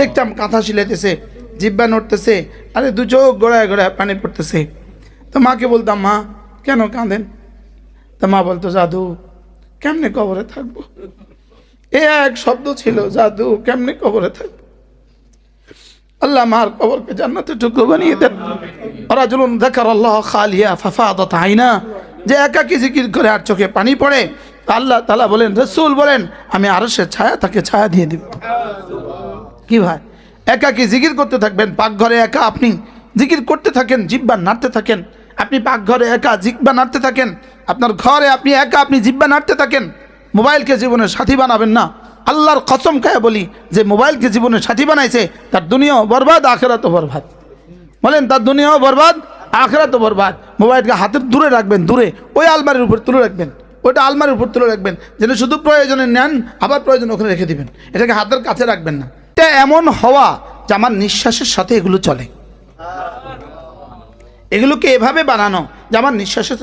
দেখতাম কাঁথা শিলাইতেছে, জিব্বা নড়তেছে, আরে দু চোখ গোড়ায় গোড়ায় পানি পড়তেছে। তো মাকে বলতাম, মা কেন কাঁদেন? তো মা বলতো, জাদু কেমনে কবরে থাকবো। এ এক শব্দ ছিল, জাদু কেমনে কবরে থাকবো। আল্লাহ মার কবরকে জান্নাতের টুকরো বানিয়ে দেন। রাজুলুন যাকারাল্লাহ খালিয়া ফাফাদাত আইনা, যে একাকী জিকির করে আর চোখে পানি পড়ে, আল্লাহ তাআলা বলেন, রাসূল বলেন, আমি আরশের ছায়া তাকে ছায়া দিয়ে দিব। কি ভাই, একাকী জিকির করতে থাকবেন, পাকঘরে একা আপনি জিকির করতে থাকেন, জিহ্বা নাড়তে থাকেন। আপনি পাকঘরে একা জিহ্বা নাড়তে থাকেন, আপনার ঘরে আপনি একা আপনি জিহ্বা নাড়তে থাকেন। মোবাইলকে জীবনের সাথী বানাবেন না। আল্লাহর কসম খায় বলি, যে মোবাইলকে জীবনের সাথী বানাইছে, তার দুনিয়াও বরবাদ, আখিরাতও বরবাদ। বলেন, তার দুনিয়াও বরবাদ, আখিরাতও বরবাদ। মোবাইলকে হাতের দূরে রাখবেন, দূরে, ওই আলমারির উপর তুলে রাখবেন, ওইটা আলমারির উপর তুলে রাখবেন, যেন শুধু প্রয়োজনে নেন, আবার প্রয়োজন ওখানে রেখে দিবেন। এটাকে হাতের কাছে রাখবেন না। এটা এমন হওয়া যে আমার নিঃশ্বাসের সাথে এগুলো চলে। এগুলোকে এভাবে বানানো যে আমার নিঃশ্বাসের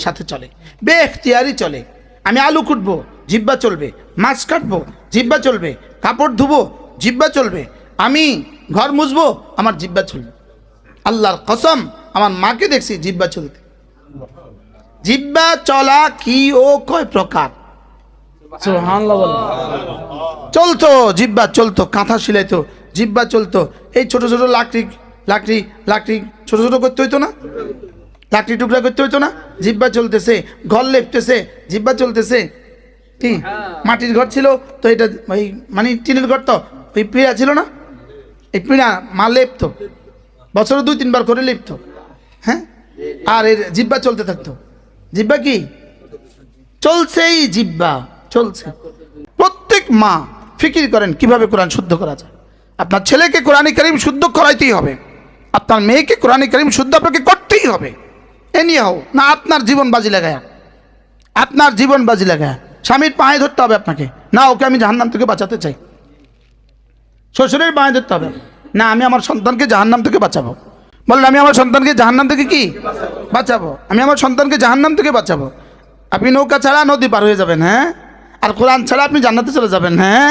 সাথে চলে, বেখতিয়ারি চলে। আমি আলু কুটবো, জিহ্বা চলবে। মাছ কাটবো, জিহ্বা চলবে। কাপড় ধুবো, জিহ্বা চলবে। আমি ঘর মুছবো, আমার জিহ্বা চলবে। আল্লাহর কসম, আমার মাকে দেখছি জিহ্বা চলতে। জিহ্বা চলা কি ও কয় প্রকার, সুবহানাল্লাহ বলেন। চলতো জিহ্বা, চলতো কাঁথা সিলাইতো, জিহ্বা চলতো। এই ছোট ছোট লাকড়ি ছোট ছোট করতে হইতো না, লাকড়ি টুকরা করতে হইতো না, জিহ্বা চলতেছে। ঘর লেপতেছে, জিহ্বা চলতেছে। কি মাটির ঘর ছিল তো, এটা ওই মানে টিনের ঘর, তো ওই পিঁড়া ছিল না, এই পিঁড়া মা লেপতো, বছরে 2-3 বার করে লেপতো। হ্যাঁ, আর এর জিহ্বা চলতে থাকতো। জিহ্বা কি চলছেই, জিহ্বা চলছে। প্রত্যেক মা ফিকির করেন কিভাবে কোরআন শুদ্ধ করা যায়। আপনার ছেলেকে কোরআন কারীম শুদ্ধ করাইতেই হবে, আপনার মেয়েকে কোরআন কারীম শুদ্ধ আপনাকে করতেই হবে। এ নিয়ে হোক না, আপনার জীবন বাজি লাগায়, আপনার জীবন বাজি লাগায় স্বামীর পায়ে ধরতে হবে আপনাকে, না ওকে আমি জাহান্নাম থেকে বাঁচাতে চাই। শ্বশুরের পায়ে ধরতে হবে, না আমি আমার সন্তানকে জাহান্নাম থেকে বাঁচাবো। বলেন, আমি আমার সন্তানকে জাহান্নাম থেকে কি বাঁচাবো, আমি আমার সন্তানকে জাহান্নাম থেকে বাঁচাবো। আপনি নৌকা ছাড়া নদী পার হয়ে যাবেন, হ্যাঁ, আর কোরআন ছাড়া আপনি জান্নাতে চলে যাবেন। হ্যাঁ,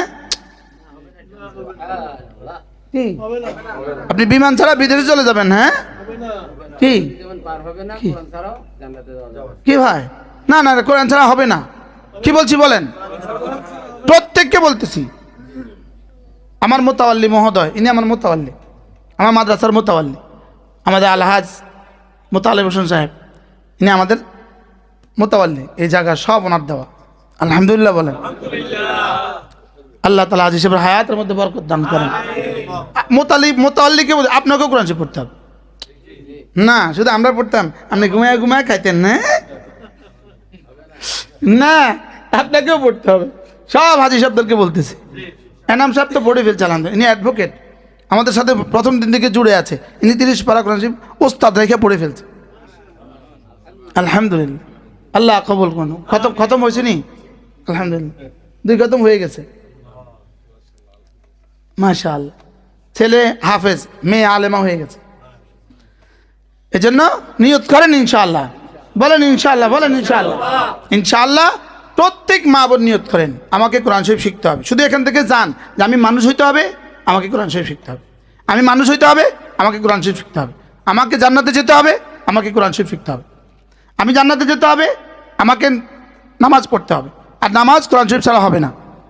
কি আপনি বিমান ছাড়া বিদেশে চলে যাবেন। হ্যাঁ, কি কি ভাই, না না, কোরআন ছাড়া হবে না। কি বলছি বলেন, প্রত্যেককে বলতেছি। আমার মোতাওয়াল্লি মহোদয়, ইনি আমার মোতাওয়াল্লি, আমার মাদ্রাসার মোতাওয়াল্লি, আমাদের আলহাজ মোতালেব হোসেন সাহেব, ইনি আমাদের মোতাওয়াল্লি। এই জায়গা সব ওনার দেওয়া, আলহামদুলিল্লাহ বলেন। আল্লাহ তাআলা আজ হিসেবে হায়াতের মধ্যে বরকত দান করেন। মোতাওয়াল্লিকে আপনাকেও কোরআন শরীফ পড়তে হবে না, শুধু আমরা পড়তাম, আপনি ঘুমায় ঘুমায় খাইতেন না, না আপনাকেও পড়তে হবে। সব হাজি সাহেবদেরকে বলতেছি। এনাম সাহেব তো পড়ে ফেলছে, আলহামদুলিল্লাহ, ইনি অ্যাডভোকেট, আমাদের সাথে প্রথম দিন থেকে জুড়ে আছে। ইনি 30 পারা কোরআন শরীফ ওস্তাদ রেখে পড়ে ফেলছে, আলহামদুলিল্লাহ। আল্লাহ কবুল করুন। খতম হয়েছে নি, আলহামদুলিল্লাহ, 2 খতম হয়ে গেছে, মাশাআল্লাহ। ছেলে হাফেজ, মেয়ে আলেমা হয়ে গেছে। এজন্য নিয়ত করেন ইনশাআল্লাহ, বলেন ইনশাআল্লাহ, বলেন ইনশাআল্লাহ। ইনশাআল্লাহ প্রত্যেক মা বোন নিয়ত করেন, আমাকে কোরআন শরীফ শিখতে হবে। শুধু এখান থেকে যান যে আমি মানুষ হইতে হবে, আমাকে কোরআন শরীফ শিখতে হবে। আমি মানুষ হইতে হবে, আমাকে কোরআন শরীফ শিখতে হবে। আমাকে জান্নাতে যেতে হবে, আমাকে কোরআন শরীফ শিখতে হবে। আমি জান্নাতে যেতে হবে, আমাকে নামাজ পড়তে হবে। আর নামাজ কোরআন শরীফ ছাড়া হবে না,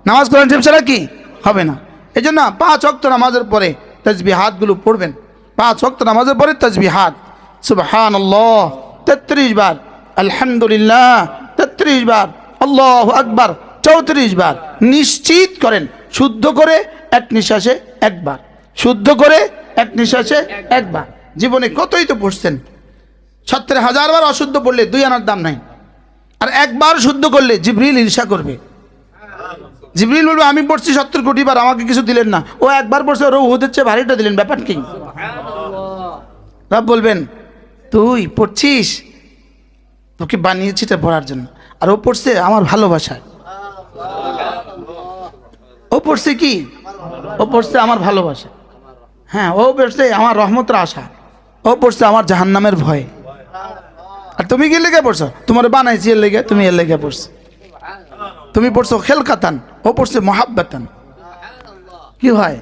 নামাজ কোরআন শরীফ ছাড়া কি হবে না। এই জন্য 5 ওয়াক্ত নামাজের পরে তাসবিহাতগুলো পড়বেন। 5 ওয়াক্ত নামাজের পরে তাসবিহাত, সুবহানাল্লাহ 33 বার, আলহামদুলিল্লাহ 33 বার, আল্লাহু আকবার 34 বার। নিশ্চিত করেন শুদ্ধ করে এক নিঃশ্বাসে একবার, শুদ্ধ করে এক নিঃশ্বাসে একবার। জীবনে কতই তো পড়ছেন, 70,000 বার অশুদ্ধ পড়লে 2 আনার দাম নাই। আর একবার শুদ্ধ করলে জিবরিল ঈর্ষা করবে। জিবরিল বলবে, আমি পড়ছি 70 কোটি বার, আমাকে কিছু দিলেন না। ও একবার পড়ছে, ওর উহুদের চেয়ে ভারীটা দিলেন, ব্যাপার কি? রব বলবেন, তুই পড়ছিস, তোকে বানিয়েছি এটা পড়ার জন্য, আর ও পড়ছে আমার ভালোবাসায়। ও পড়ছে কি, ও পড়ছে আমার ভালোবাসা। হ্যাঁ, ও পড়ছে আমার রহমতের আশা, ও পড়ছে আমার জাহান্নামের ভয়। আর তুমি কি লেগে পড়ছো? তোমার বানাইছি এর লেগে, তুমি এর লেগে পড়ছো। তুমি পড়ছো খেলকাতান, ও পড়ছে মহাব্বাতান। কি হয়,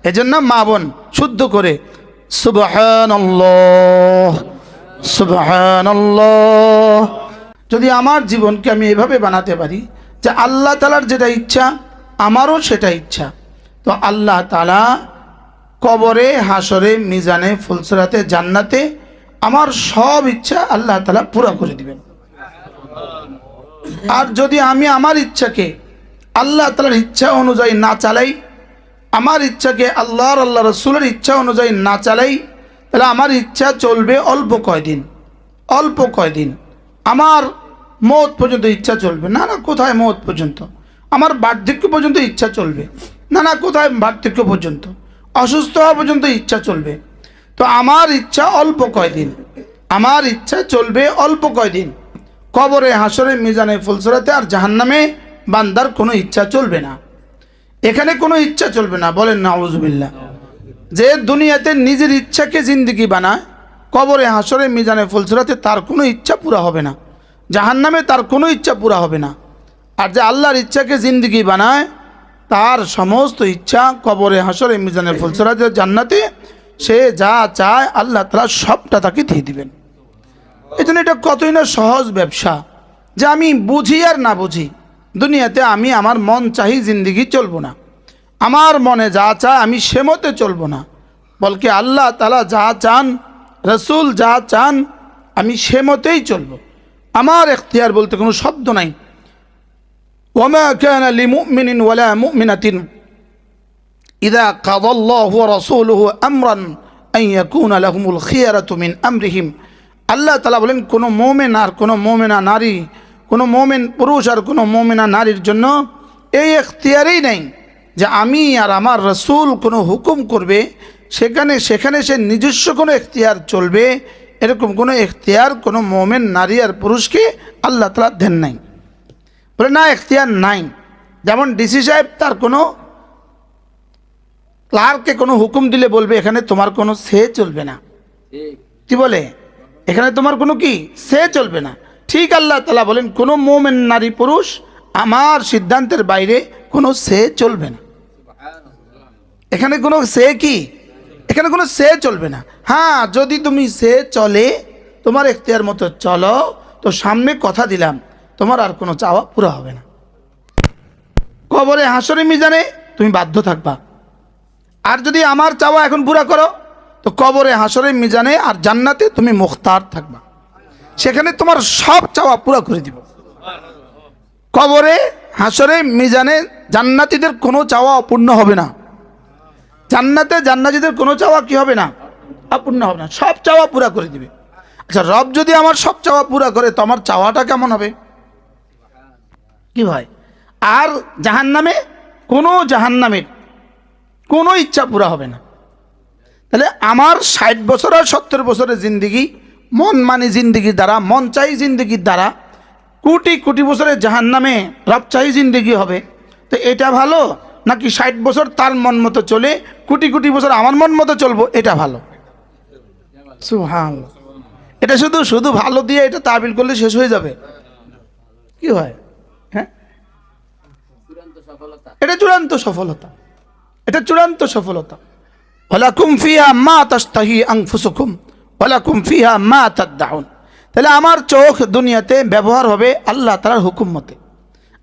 এজন্য মা বোন শুদ্ধ করে সুবহানাল্লাহ সুবহানাল্লাহ। যদি আমার জীবনকে আমি এভাবে বানাতে পারি যে আল্লাহ তাআলার যেটা ইচ্ছা আমারও সেটা ইচ্ছা, তো আল্লাহ তাআলা কবরে, হাসরে, মিজানে, ফুলসিরাতে, জান্নাতে আমার সব ইচ্ছা আল্লাহ তাআলা পুরো করে দিবেন। আর যদি আমি আমার ইচ্ছাকে আল্লাহ তাআলার ইচ্ছা অনুযায়ী না চালাই, আমার ইচ্ছাকে আল্লাহ রসুলের ইচ্ছা অনুযায়ী না চালাই, তাহলে আমার ইচ্ছা চলবে অল্প কয়দিন, অল্প কয়দিন। আমার মৌত পর্যন্ত ইচ্ছা চলবে, না না কোথায় মৌত পর্যন্ত, আমার বার্ধক্য পর্যন্ত ইচ্ছা চলবে, না না কোথায় বার্ধক্য পর্যন্ত, অসুস্থ হওয়া পর্যন্ত ইচ্ছা চলবে। তো আমার ইচ্ছা অল্প কয়দিন, আমার ইচ্ছা চলবে অল্প কয়দিন। কবরে, হাসরে, মিজানে, ফুলসিরাতে আর জাহান্নামে বান্দার কোনো ইচ্ছা চলবে না, এখানে কোনো ইচ্ছা চলবে না। বলেন নাউজুবিল্লাহ। যে দুনিয়াতে নিজের ইচ্ছাকে জিন্দেগি বানায়, কবরে, হাসরে, মিজানে, ফুলসিরাতে তার কোনো ইচ্ছা পুরা হবে না, জাহান্নামে তার কোনো ইচ্ছা পুরা হবে না। আর যে আল্লাহর ইচ্ছাকে জিন্দেগি বানায়, তার সমস্ত ইচ্ছা কবরে, হাসরে, মিজানে, ফুলসিরাতে, জান্নাতে সে যা চায় আল্লাহ তাআলা সবটা তাকে দিয়ে দিবেন। এই জন্য এটা কতই না সহজ ব্যবসা, যে আমি বুঝি আর না বুঝি দুনিয়াতে আমি আমার মন চাহি জিন্দেগি চলবো না, আমার মনে যা চায় আমি সে মতে চলবো না, বলকে আল্লাহ তাআলা যা চান, রসুল যা চান আমি সে মতেই চলবো। আমার এখতিয়ার বলতে কোনো শব্দ নাই। ওয়ামা কানা লিমুমিনিন ওয়ালা মুমিনাতিন ইযা কাদাল্লাহু ওয়া রাসূলুহু আমরান আন ইয়াকুনা লাহুমুল খিয়ারাতু মিন আমরিহিম। আল্লাহ তাআলা বলেন, কোনো মুমিন আর কোনো মুমিনা নারী, কোনো মুমিন পুরুষ আর কোনো মুমিনা নারীর জন্য এই এখতিয়ারই নেই যে আমি আর আমার রসুল কোনো হুকুম করবে সেখানে সে নিজস্ব কোনো এখতিয়ার চলবে, এরকম কোনো এখতিয়ার কোনো মুমিন নারী আর পুরুষকে আল্লাহ তাআলা দেন নাই। বলে না, এখতিয়ার নাই। যেমন ডিসি সাহেব তার কোনো ক্লার্ককে কোনো হুকুম দিলে বলবে এখানে তোমার কোনো সে চলবে না, কি বলে, এখানে তোমার কোনো কি সে চলবে না। ঠিক আল্লাহ তাআলা বলেন কোনো মুমিন নারী পুরুষ আমার সিদ্ধান্তের বাইরে কোনো সে চলবে না, এখানে কোনো সে কি, এখানে কোনো সে চলবে না। হ্যাঁ, যদি তুমি সে চলে, তোমার এখতিয়ার মতো চলো, তো সামনে কথা দিলাম তোমার আর কোনো চাওয়া পুরো হবে না। কবরে, হাসরে, মিজানে তুমি বাধ্য থাকবা। আর যদি আমার চাওয়া এখন পুরা করো, তো কবরে, হাসরে, মিজানে আর জান্নাতে তুমি মুখতার থাকবা, সেখানে তোমার সব চাওয়া পুরা করে দিব। কবরে, হাসরে, মিজানে জান্নাতীদের কোনো চাওয়া অপূর্ণ হবে না, জান্নাতে জান্নাতীদের কোনো চাওয়া কি হবে না, অপূর্ণ হবে না, সব চাওয়া পুরা করে দিবে। আচ্ছা, রব যদি আমার সব চাওয়া পুরা করে তো আমার চাওয়াটা কেমন হবে, কি ভাই? আর জাহান্নামে কোনো জাহান্নামের কোনো ইচ্ছা পুরা হবে না। তাহলে আমার 60 বছর আর 70 বছরের জিন্দিগি মন মানি জিন্দিগির দ্বারা, মন চাই জিন্দিগির দ্বারা কোটি কোটি বছরের জাহান্নামে রব চাই জিন্দিগি হবে, তো এটা ভালো নাকি 60 বছর তার মন মতো চলে কোটি কোটি বছর আমার মন মতো চলবো, এটা ভালো? সুবহানাল্লাহ। এটা শুধু শুধু ভালো দিয়ে এটা তাবিল করলে শেষ হয়ে যাবে, কি হয়? হ্যাঁ, এটা চূড়ান্ত সফলতা, এটা চূড়ান্ত সফলতা। ওয়ালাকুম ফিহা মা তাশতাহি আনফুসুকুম ওয়ালাকুম ফিহা মা তাদউন। তাহলে আমার চোখ দুনিয়াতে ব্যবহার হবে আল্লাহ তাআলার হুকুম মতে,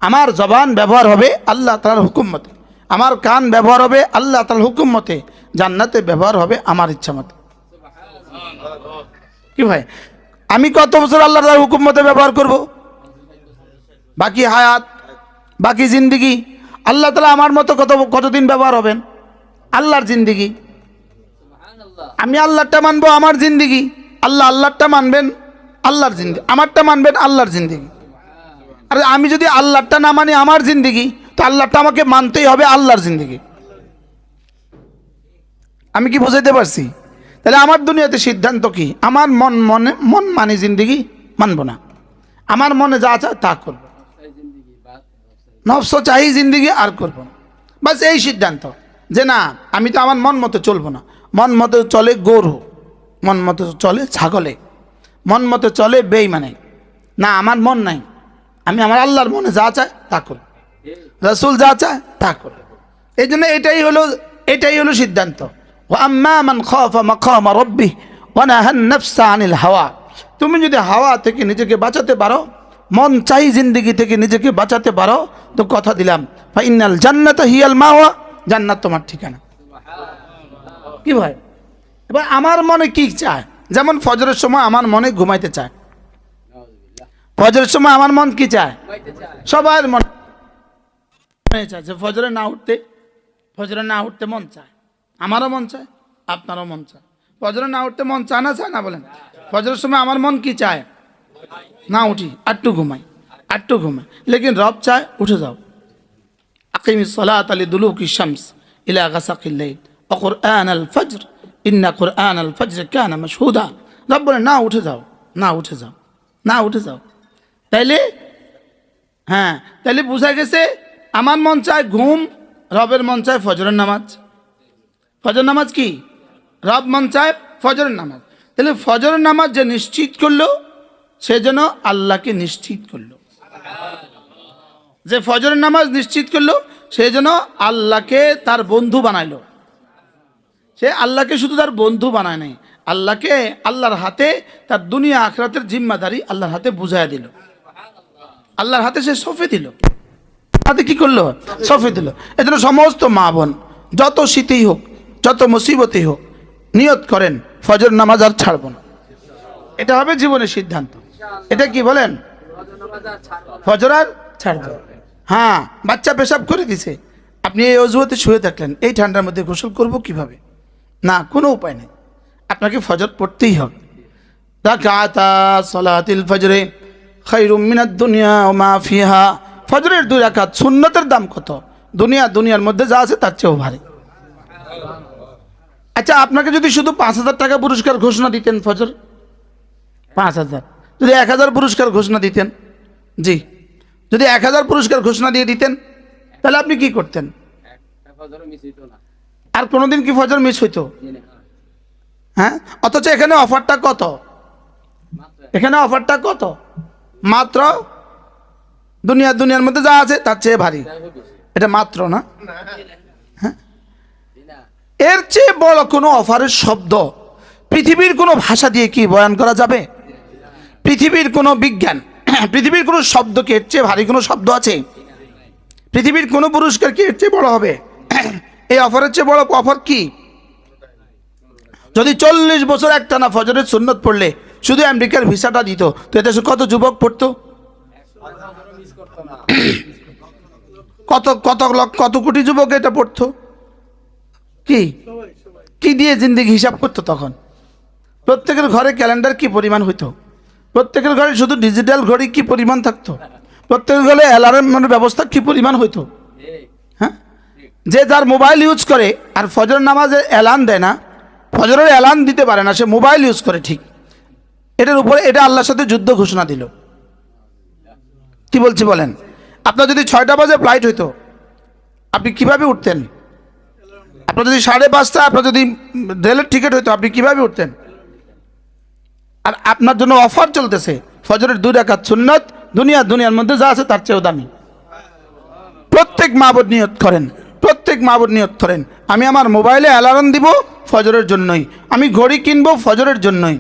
আমার জবান ব্যবহার হবে আল্লাহ তাআলার হুকুম মতে, আমার কান ব্যবহার হবে আল্লাহ তাআলার হুকুম মতে, জান্নাতে ব্যবহার হবে আমার ইচ্ছা মতে। কি ভাই, আমি কত বছর আল্লাহ তাআলার হুকুম মতে ব্যবহার করব? বাকি হায়াত, বাকি জিন্দিগি আল্লাহ তাআলা আমার মতো কতদিন ব্যবহার হবেন? আল্লাহর জিন্দিগি, আমি আল্লাহরটা মানবো আমার জিন্দিগি, আল্লাহ আল্লাহরটা মানবেন আল্লাহর জিন্দিগি, আমারটা মানবেন আল্লাহর জিন্দিগি। আর আমি যদি আল্লাহরটা না মানি আমার জিন্দিগি, তো আল্লাহরটা আমাকে মানতেই হবে আল্লাহর জিন্দিগি। আমি কি বুঝাইতে পারছি? তাহলে আমার দুনিয়াতে সিদ্ধান্ত কি? আমার মন মানি জিন্দিগি মানবো না, আমার মনে যা চায় তা করবো, নফস চাই জিন্দিগি আর করবো না, বাস এই সিদ্ধান্ত। যে না, আমি তো আমার মন মতো চলবো না, মন মতো চলে গরু, মন মতো চলে ছাগলে, মন মতো চলে বেঈমানে, না আমার মন নাই, আমি আমার আল্লাহর মনে যা চায় তা করব, রাসূল যা চায় তা করব। এই জন্য এটাই হলো এটাই হলো সিদ্ধান্ত। ওয়া আম্মা মান খাফা মাকামা রাব্বিহি ওয়া নাহান নাফসা আনিল হাওয়া, তুমি যদি হাওয়া থেকে নিজেকে বাঁচাতে পারো, মন চাই জিন্দেগি থেকে নিজেকে বাঁচাতে পারো, তো কথা দিলাম ফা ইন্নাল জান্নাতা হিয়াল মাওয়া, জান্নাত তোমার ঠিকানা। কি ভাই, এবার আমার মনে কি চায়? যেমন ফজরের সময় আমার মনে ঘুমাইতে চায়, ফজরের সময় আমার মন কি চায়? সবার মন চায় যে ফজরে না উঠতে মন চায়, আমারও মন চায়, আপনারও মন চায়। ফজরে না উঠতে মন চায় না বলেন? ফজরের সময় আমার মন কি চায়? না উঠি, আটটু ঘুমাই, লেকিন রব চায় উঠে যাও। আকিমিস সালাতা লিদুলুকি শামস ইলা গাসাকিল লাইল ওয়া কুরআনাল ফজর ইন্না কুরআনাল ফজর কানা মাশহুদা। রব বলে না উঠে যাও। তাইলে হ্যাঁ, তাইলে বোঝা গেছে আমার মন চায় ঘুম, রবের মন চায় ফজরের নামাজ। ফজর নামাজ কি? রব মন চায় ফজরের নামাজ। তাহলে ফজরের নামাজ যে নিশ্চিত করলো, সে যেন আল্লাহকে নিশ্চিত করলো। যে ফজরের নামাজ নিশ্চিত করলো, সে যেন আল্লাহকে তার বন্ধু বানাইলো। সে আল্লাহকে শুধু তার বন্ধু বানায় নাই, আল্লাহকে আল্লাহর হাতে তার দুনিয়া আখিরাতের জিম্মাদারি আল্লাহর হাতে বুঝাইয়া দিল। আল্লাহর হাতে সে সঁপে দিল। হাতে কি করলো? সঁপে দিল। এজন্য সমস্ত মা বোন যত শীতেই হোক, যত মুসিবতেই হোক, নিয়ত করেন ফজর নামাজ আর ছাড়বো না। এটা হবে জীবনের সিদ্ধান্ত। এটা কি বলেন? ফজর আর ছাড়বো। হ্যাঁ, বাচ্চা পেশাব করে দিছে, আপনি এই অজুহাতে শুয়ে থাকলেন, এই ঠান্ডার মধ্যে গোসল করব কিভাবে? না, কোনো উপায় নেই, আপনাকে ফজর পড়তেই হবে। রাকাতা সালাতিল ফজরে খায়রুম মিনাদ দুনিয়া ওয়া মা ফিহা। ফজরের 2 রাকাত সুন্নতের দাম কত? দুনিয়ার মধ্যে যা আছে তার চেয়েও ভারী। আচ্ছা, আপনাকে যদি শুধু 5,000 টাকা পুরস্কার ঘোষণা দিতেন, ফজর 5,000, যদি 1,000 পুরস্কার ঘোষণা দিতেন, জি, যদি 1,000 পুরস্কার ঘোষণা দিয়ে দিতেন, তাহলে আপনি কি করতেন? আর কোনোদিন কি ফজর মিস হইতো? হ্যাঁ, অথচ এখানে অফারটা কত? মাত্র দুনিয়ার মধ্যে যা আছে তার চেয়ে ভারী। এটা মাত্র না, হ্যাঁ, এর চেয়ে বড় কোনো অফারের শব্দ পৃথিবীর কোনো ভাষা দিয়ে কি বয়ান করা যাবে? পৃথিবীর কোনো বিজ্ঞান, পৃথিবীর কোনো শব্দকে এর চেয়ে ভারী কোনো শব্দ আছে? পৃথিবীর কোনো পুরস্কার কি এর চেয়ে বড় হবে? এই অফারের চেয়ে বড় অফার কি? যদি 40 বছর একটানা ফজরের সুন্নত পড়লে শুধু আমেরিকার ভিসাটা দিত, তো এদেশে কত যুবক পড়তো? কত কোটি যুবক এটা পড়তো। কি দিয়ে জিন্দেগি হিসাব করতো তখন? প্রত্যেকের ঘরে ক্যালেন্ডার কি পরিমাণ হইতো? প্রত্যেকের ঘরে শুধু ডিজিটাল ঘড়ি কি পরিমাণ থাকতো? প্রত্যেকের ঘরে অ্যালার্মের ব্যবস্থা কি পরিমাণ হইতো? হ্যাঁ, যে যার মোবাইল ইউজ করে আর ফজর নামাজে অ্যালার্ম দেয় না, ফজরের অ্যালার্ম দিতে পারে না, সে মোবাইল ইউজ করে, ঠিক এটার উপরে এটা আল্লাহর সাথে যুদ্ধ ঘোষণা দিল। কি বলছি বলেন? আপনার যদি 6টা বাজে ফ্লাইট হইতো, আপনি কিভাবে উঠতেন? আপনার যদি 5:30 আপনার যদি রেলের টিকিট হইতো, আপনি কিভাবে উঠতেন? আর আপনার জন্য অফার চলতেছে, ফজরের 2 রাকাত সুন্নত দুনিয়ার মধ্যে যা আছে তার চেয়েও দামি। প্রত্যেক মা বোন নিয়ত করেন, আমি আমার মোবাইলে অ্যালার্ম দিব ফজরের জন্যই, আমি ঘড়ি কিনবো ফজরের জন্যই।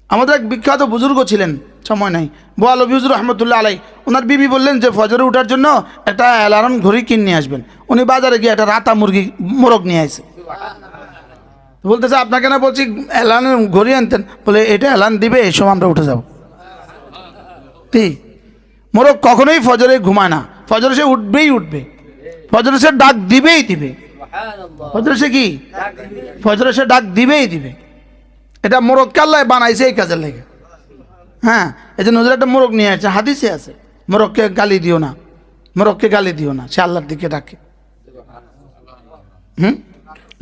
আমাদের এক বিখ্যাত বুজুর্গ ছিলেন, সময় নাই, বোয়ালবি হুজুর রহমতুল্লাহ আলাই, ওনার বিবি বললেন যে ফজরে ওঠার জন্য একটা অ্যালার্ম ঘড়ি কিনে নিয়ে আসবেন। উনি বাজারে গিয়ে একটা রাতা মোরগ নিয়ে আসে। বলতেছে আপনাকে না বলছি অ্যালার্ম ঘড়ি আনতেন? বলে এটা অ্যালার্ম দিবে, এই সময় আমরা উঠে যাব। মোরগ কখনোই ফজরে ঘুমায় না, ফজরে সে উঠবে, ফজরে সে ডাক দিবেই দিবে। ফজরে সে ডাক দিবেই দিবে। এটা মোরগকে আল্লাহ বানাইছে এই কাজের লেগে। হ্যাঁ, এই যে নজরে একটা মোরগ নিয়ে আসছে, হাদিসে আছে, মোরগকে গালি দিও না, সে আল্লাহর দিকে ডাকে।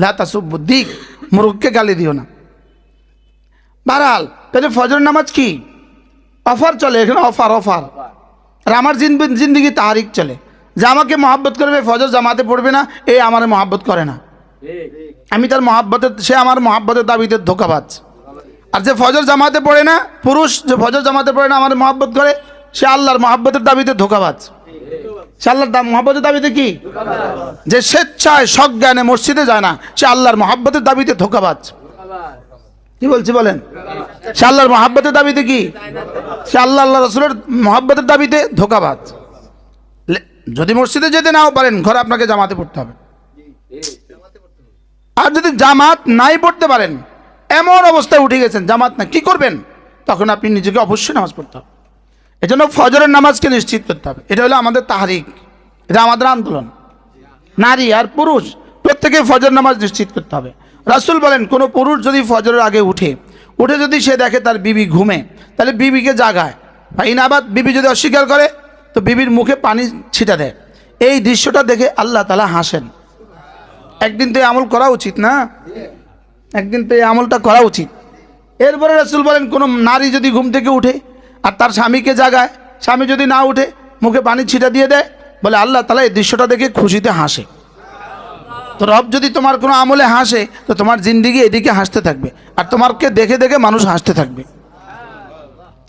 লা তাসুব্বুদ্দিক, মোরগকে গালি দিও না। বারহাল, তাহলে ফজর নামাজ কি অফার চলে এখানে? অফার। আর আমার জিন্দগি তাহারিক চলে, যে আমাকে মহাব্বত করবে ফজর জামাতে পড়বে না, এই আমার মহাব্বত করে না, আমি তার সে আমার মহাব্বতের দাবিতে ধোঁকাবাজ। আর যে ফজর জামাতে পড়ে না, পুরুষ যে ফজর জামাতে পড়ে না আমার মহাব্বত করে, সে আল্লাহর মহাব্বতের দাবিতে ধোঁকাবাজ। সে আল্লাহর মহব্বতের দাবিতে কি? যে স্বেচ্ছায় সজ্ঞানে মসজিদে যায় না, সে আল্লাহর মহব্বতের দাবিতে ধোঁকাবাজ। কি বলছি বলেন? সে আল্লাহর মহব্বতের দাবিতে কি? সে আল্লাহ রসুলের মহব্বতের দাবিতে ধোঁকাবাজ। যদি মসজিদে যেতে নাও পারেন, ঘরে আপনাকে জামাতে পড়তে হবে। আর যদি জামাত নাই পড়তে পারেন, এমন অবস্থায় উঠে গেছেন জামাত না, কি করবেন? তখন আপনি নিজেকে অবশ্যই নামাজ পড়তে হবে। এজন্য ফজরের নামাজকে নিশ্চিত করতে হবে। এটা হলো আমাদের তাহরিক, এটা আমাদের আন্দোলন। নারী আর পুরুষ প্রত্যেকে ফজর নামাজ নিশ্চিত করতে হবে। রাসূল বলেন, কোনো পুরুষ যদি ফজরের আগে উঠে যদি সে দেখে তার বিবি ঘুমে, তাহলে বিবিকে জাগায়। ইনাবাদ বিবি যদি অস্বীকার করে, তো বিবির মুখে পানি ছিটা দেয়। এই দৃশ্যটা দেখে আল্লাহ তাআলা হাসেন। একদিন তো এই আমল করা উচিত না? একদিন তো এই আমলটা করা উচিত। এরপরে রাসূল বলেন, কোনো নারী যদি ঘুম থেকে উঠে আর তার স্বামীকে জাগায়, স্বামী যদি না উঠে মুখে পানি ছিটা দিয়ে দেয়, বলে আল্লাহ তাআলা এই দৃশ্যটা দেখে খুশিতে হাসে। তো রব যদি তোমার কোনো আমলে হাসে, তো তোমার জিন্দেগি এদিকে হাসতে থাকবে, আর তোমাকে দেখে দেখে মানুষ হাসতে থাকবে।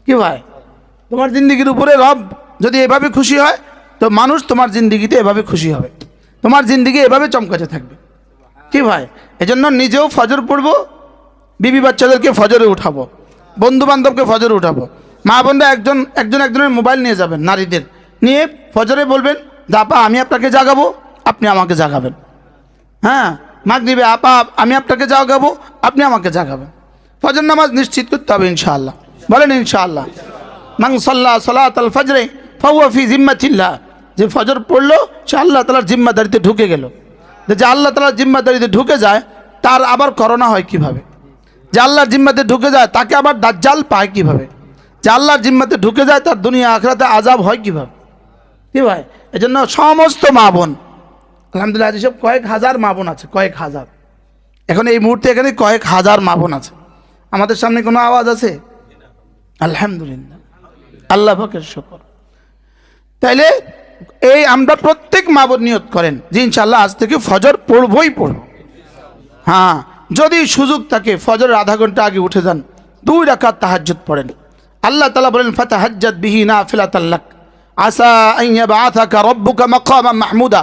কি ভাই? তোমার জিন্দেগির উপরে রব যদি এভাবে খুশি হয়, তো মানুষ তোমার জিন্দেগিতে এভাবে খুশি হবে, তোমার জিন্দেগি এভাবে চমকাতে থাকবে। কি ভাই? এজন্য নিজেও ফজর পড়বো, বিবি বাচ্চাদেরকে ফজরে উঠাবো, বন্ধু বান্ধবকে ফজরে উঠাবো। মা বোনরা একজনের মোবাইল নিয়ে যাবেন, নারীদের নিয়ে ফজরে বলবেন, আপা আমি আপনাকে জাগাবো, আপনি আমাকে জাগাবেন। হ্যাঁ, মাগরিবে আপা আমি আপনাকে জাগাবো, আপনি আমাকে জাগাবেন। ফজর নামাজ নিশ্চিত করতে হবে ইনশাআল্লাহ। বলেন ইনশাআল্লাহ। মান সাল্লা সালাতাল ফজরে ফাহুয়া ফি জিম্মাতিল্লাহ। যে ফজর পড়লো সে আল্লাহ তাআলার জিম্মাদারিতে ঢুকে গেল। যে আল্লাহ তাআলার জিম্মাদারিতে ঢুকে যায়, তার আবার করোনা হয় কিভাবে? যে আল্লাহর জিম্মাতে ঢুকে যায়, তাকে আবার দাজ্জাল পায় কিভাবে? যে আল্লাহর জিম্মাতে ঢুকে যায়, তার দুনিয়া আখিরাতে আযাব হয় কিভাবে? কি ভাই? এজন্য সমস্ত মা বোন, আলহামদুলিল্লাহ যেসব কয়েক হাজার মা বোন আছে, কয়েক হাজার, এখন এই মুহূর্তে এখানে কয়েক হাজার মা বোন আছে। আমাদের সামনে কোনো আওয়াজ আছে? আলহামদুলিল্লাহ, আল্লাহ পাকের শুকর। তাইলে এই আমরা প্রত্যেক মা বোন নিয়ত করেন যে ইনশাআল্লাহ আজ থেকে ফজর পড়বই পড়ব। হ্যাঁ, যদি সুযোগ থাকে ফজরের আধা ঘন্টা আগে উঠে যান, 2 রাকাত তাহাজ্জুদ পড়েন। আল্লাহ তাআলা বলেন, ফাতাহাজ্জাদ বিহি নাফিলাতাল লাক আসা আন ইয়াবআসাকা রাব্বুকা মাকামান মাহমুদা।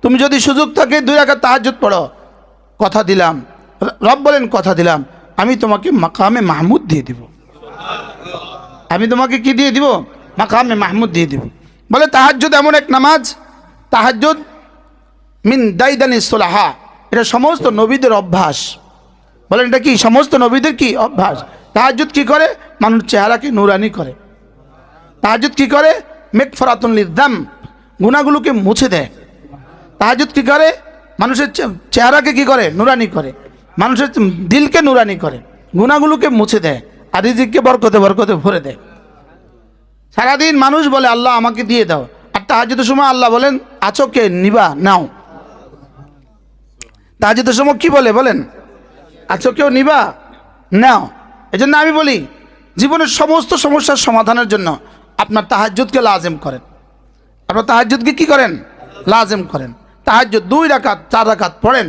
তুমি যদি সুযোগ থাকে 2 রাকাত তাহাজ্জুদ পড়ো, কথা দিলাম, রব বলেন কথা দিলাম, আমি তোমাকে মাকামে মাহমুদ দিয়ে দিব। আমি তোমাকে কি দিয়ে দিব? মাকামে মাহমুদ দিয়ে দিব। বলে তাহাজ্জুদ এমন এক নামাজ, তাহাজ্জুদ মিন দাইদানিস সুলাহা, এটা সমস্ত নবীদের অভ্যাস। বলেন এটা কি? সমস্ত নবীদের কি অভ্যাস? তাহাজ্জুদ কি করে? মানুষ চেহারাকে নুরানি করে। তাহাজ্জুদ কি করে? মাগফিরাতুন লিয-যাম, গুনাহগুলোকে মুছে দেয়। তাহাজ্জুদ কি করে? মানুষের চেহারাকে কি করে? নুরানি করে। মানুষের দিলকে নুরানি করে, গুনাহগুলোকে মুছে দেয়, আর রিজিককে বরকতে বরকতে ভরে দেয়। সারাদিন মানুষ বলে আল্লাহ আমাকে দিয়ে দাও, আর তাহাজ্জুদের সময় আল্লাহ বলেন আছো কে? নিবা নাও। তাহাজ্জুদের সময় কি বলে? বলেন আছো কেউ? নিবা নাও। এজন্য আমি বলি, জীবনের সমস্ত সমস্যার সমাধানের জন্য আপনার তাহাজ্জুদকে লাজেম করেন। আপনার তাহাজ্জুদকে কি করেন? লাজেম করেন। তাহাজ্জুদ 2 রাকাত 4 রাকাত পড়েন,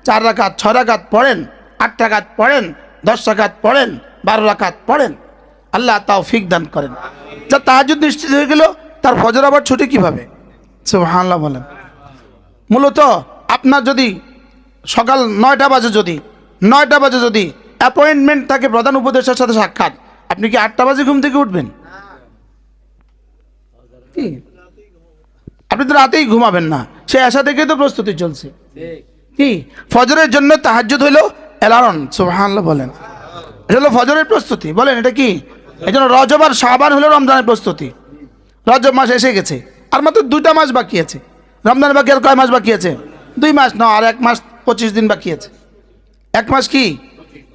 4 রাকাত 6 রাকাত পড়েন, 8 রাকাত পড়েন, 10 রাকাত পড়েন, 12 রাকাত পড়েন। আল্লাহ তৌফিক দান করেন। যা তাহাজ্জুদ নিশ্চিত হয়ে গেল, তার ফজর আবার ছুটে কিভাবে? সুবহানাল্লাহ বলেন। মূলত আপনার যদি সকাল 9টা বাজে, যদি 9টা বাজে যদি অ্যাপয়েন্টমেন্ট থাকে প্রধান উপদেষ্টার সাথে সাক্ষাৎ, আপনি কি 8টা বাজে ঘুম থেকে উঠবেন? কি আপনি তো রাতেই ঘুমাবেন না, সে আশা থেকে তো প্রস্তুতি চলছে। কি ফজরের জন্য তাহাজ্জুদ হইল অ্যালার্ম। সুবহানাল্লাহ বলেন। এটা হলো ফজরের প্রস্তুতি। বলেন এটা কি? এই জন্য রজব আর শাবান হলো রমজানের প্রস্তুতি। রজব মাস এসে গেছে, আর মাত্র 2টা মাস বাকি আছে। রমজান বাকি আর কয় মাস বাকি আছে? 2 মাস না, আর 1 মাস 25 দিন বাকি আছে। 1 মাস কি?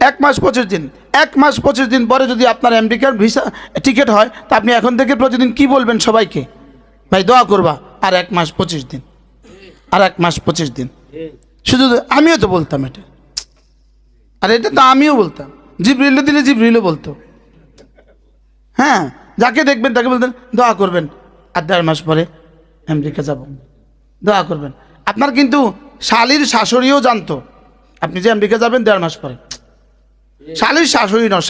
1 মাস 25 দিন। 1 মাস 25 দিন পরে যদি আপনার আমেরিকার ভিসা টিকিট হয়, তা আপনি এখন থেকে প্রতিদিন কি বলবেন সবাইকে? ভাই দোয়া করবা, আর 1 মাস 25 দিন, আর 1 মাস 25 দিন। শুধু আমিও তো বলতাম এটা, আর এটা তো আমিও বলতাম, জিবরিল দিলে জিবরিলও বলতো। হ্যাঁ, যাকে দেখবেন তাকে বলতেন দোয়া করবেন, আর 1.5 মাস পরে আমেরিকা যাব, দোয়া করবেন। আপনার কিন্তু শালীর শাশুড়িও জানতো আপনি যে আমেরিকা যাবেন 1.5 মাস পরে। শালীর শাশুড়ি নয়,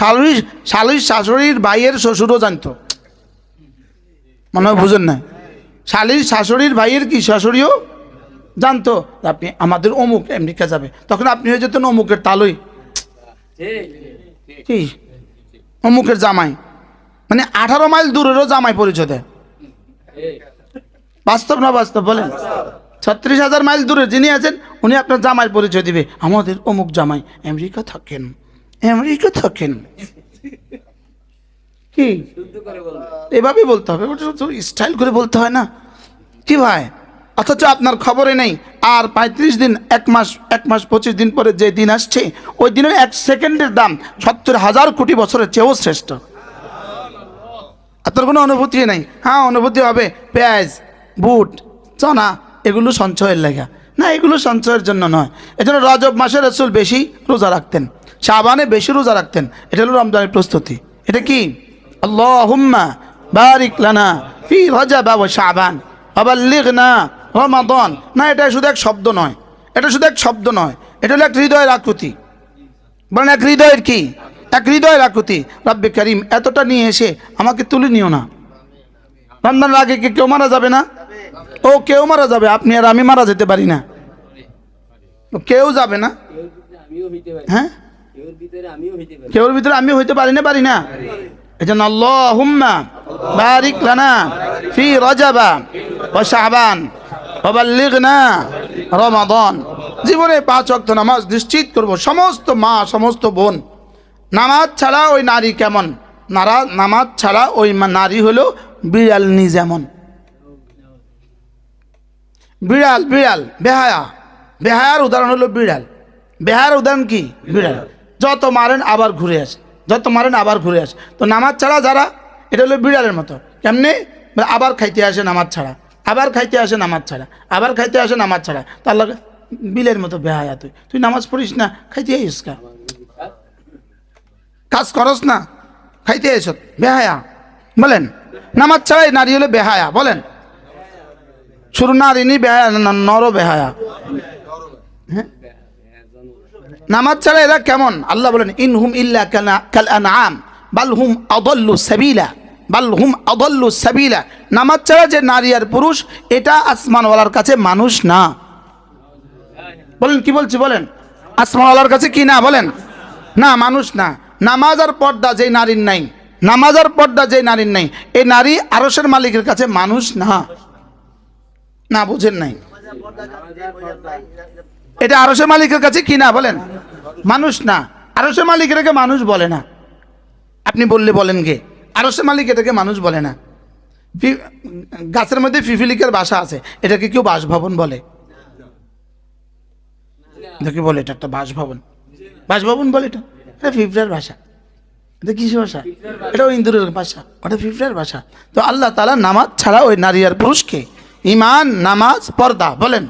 শালীর শাশুড়ির ভাইয়ের শ্বশুরও জানতো। মনে হয় বুঝেন না? শালীর শাশুড়ির ভাইয়ের কি শাশুড়িও জানতো আপনি আমাদের অমুক আমেরিকা যাবে, তখন আপনি হয়ে যেতেন অমুকের তালুই, কি অমুকের জামাই, মানে 18 মাইল দূরেরও জামাই পরিচয় দেয়। বাস্তব না বাস্তব বলেন? 36,000 মাইল দূরে যিনি আছেন উনি আপনার জামাইয়ের পরিচয় দিবে, আমাদের অমুক জামাই আমেরিকা থাকেন, আমেরিকা থাকেন। কি এভাবেই বলতে হবে, স্টাইল করে বলতে হয় না কি ভাই? অথচ আপনার খবরে নেই আর 35 দিন, এক মাস 25 দিন পরে যে দিন আসছে ওই দিনের 1 সেকেন্ডের দাম 70,000 কোটি বছরের চেয়েও শ্রেষ্ঠ। আপনার কোনো অনুভূতি নেই। হ্যাঁ, অনুভূতি হবে পেঁয়াজ, বুট, চনা এগুলো সঞ্চয়ের লেগা না, এগুলো সঞ্চয়ের জন্য নয়। এজন্য রজব মাসে রাসূল বেশি রোজা রাখতেন, শাবানে বেশি রোজা রাখতেন। এটা হলো রমজানের প্রস্তুতি। এটা কি? আল্লাহুম্মা বারিক লানা ফি রজব ওয়া শাবান ওয়া বাল্লিগনা রমাদান। না, এটা শুধু এক শব্দ নয়, এটা শুধু এক শব্দ নয়, এটা হলো এক হৃদয়ের আকুতি। বলেন এক হৃদয়ের কি? এক হৃদয়ের আকুতি। রব্বে করিম এতটা নিয়ে এসে আমাকে তুলে নিও না। রমজানের আগে কি কেউ মারা যাবে না? ও কেউ মারা যাবে, আপনি আর আমি মারা যেতে পারি না, কেউ যাবে না। হ্যাঁ, কেউর ভিতরে আমিও হইতে পারি না। এজন্য আল্লাহুম্মা বারিক লানা ফি রজব ওয়া শাবান ওয়া বাল্লিগনা রমাদান। জীবনে 5 ওয়াক্ত নামাজ নিশ্চিত করব। সমস্ত মা, সমস্ত বোন, নামাজ ছাড়া ওই নারী কেমন? নামাজ ছাড়া ওই নারী হলো বিড়ালনি যেমন। বিড়াল বেহায়া, বেহায়ার উদাহরণ হলো বিড়াল। বেহায়ার উদাহরণ কি? বিড়াল। যত মারেন আবার ঘুরে আসে, যত মারেন আবার ঘুরে আসে। তো নামাজ ছাড়া যারা, এটা হলো বিড়ালের মতো। কেমনে? আবার খাইতে আসে নামাজ ছাড়া, আবার খাইতে আসে নামাজ ছাড়া, আবার খাইতে আসে নামাজ ছাড়া। তার লাগে বিলের মতো বেহায়া। তুই নামাজ পড়িস না, খাইতে আইস কা? কাজ করস না, খাইতে আইস বেহায়া। বলেন নামাজ ছাড়াই নারী হলো বেহায়া। বলেন শুরু নারী বেহায়া, নর বেহায়া। হ্যাঁ, নামাজ ছাড়া এরা কেমন? আল্লাহ বলেন ইনহুম ইল্লা কাল আনআম বাল হুম আদাল্লু সাবিলা, বাল হুম আদাল্লু সাবিলা। নামাজ ছাড়া যে নারী আর পুরুষ, এটা আসমানওয়ালার কাছে মানুষ না। বলেন কি বলছি? বলেন আসমানওয়ালার কাছে কি না? বলেন না, মানুষ না। নামাজ আর পর্দা যেই নারীর নাই, নামাজ আর পর্দা যেই নারীর নাই, এই নারী আরশের মালিকের কাছে মানুষ না। না, বুঝেন নাই? এটা আরশের মালিকের কাছে কি না? বলেন মানুষ না। আরশের মালিক এটাকে মানুষ বলে না। আপনি বললে বলেন গে, আরশের মালিক এটাকে মানুষ বলে না। গাছের মধ্যে ফিফিলিকের বাসা আছে, এটাকে কেউ বাসভবন বলে? এটাকে বলে এটা একটা বাসভবন, বাসভবন বলে। এটা ফিফড়ার ভাষা। এটা কিসের ভাষা? এটা ইন্দুরের ভাষা, ওটা ফিফড়ার ভাষা। তো আল্লাহ তাআলা নামাজ ছাড়া ওই নারী আর পুরুষকে, ঈমান, নামাজ, পর্দা। বলেন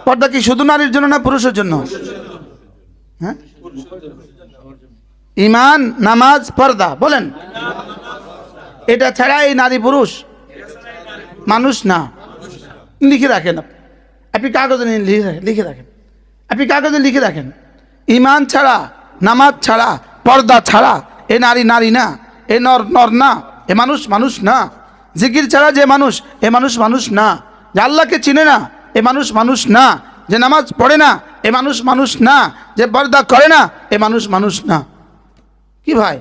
পর্দা কি শুধু নারীর জন্য না পুরুষের জন্য? হ্যাঁ, ঈমান, নামাজ, পর্দা। বলেন এটা ছাড়া এই নারী পুরুষ মানুষ না। লিখে রাখেন, আপনি কাগজে লিখে রাখেন, আপনি কাগজে লিখে রাখেন। ঈমান ছাড়া, নামাজ ছাড়া, পর্দা ছাড়া এ নারী নারী না, এ নর নর না, এ মানুষ মানুষ না। জিকির ছাড়া যে মানুষ, এ মানুষ মানুষ না। যে আল্লাহকে চিনে না, এ মানুষ মানুষ না। যে নামাজ পড়ে না, এ মানুষ মানুষ না। যে পর্দা করে না, এ মানুষ মানুষ না। কি ভাই,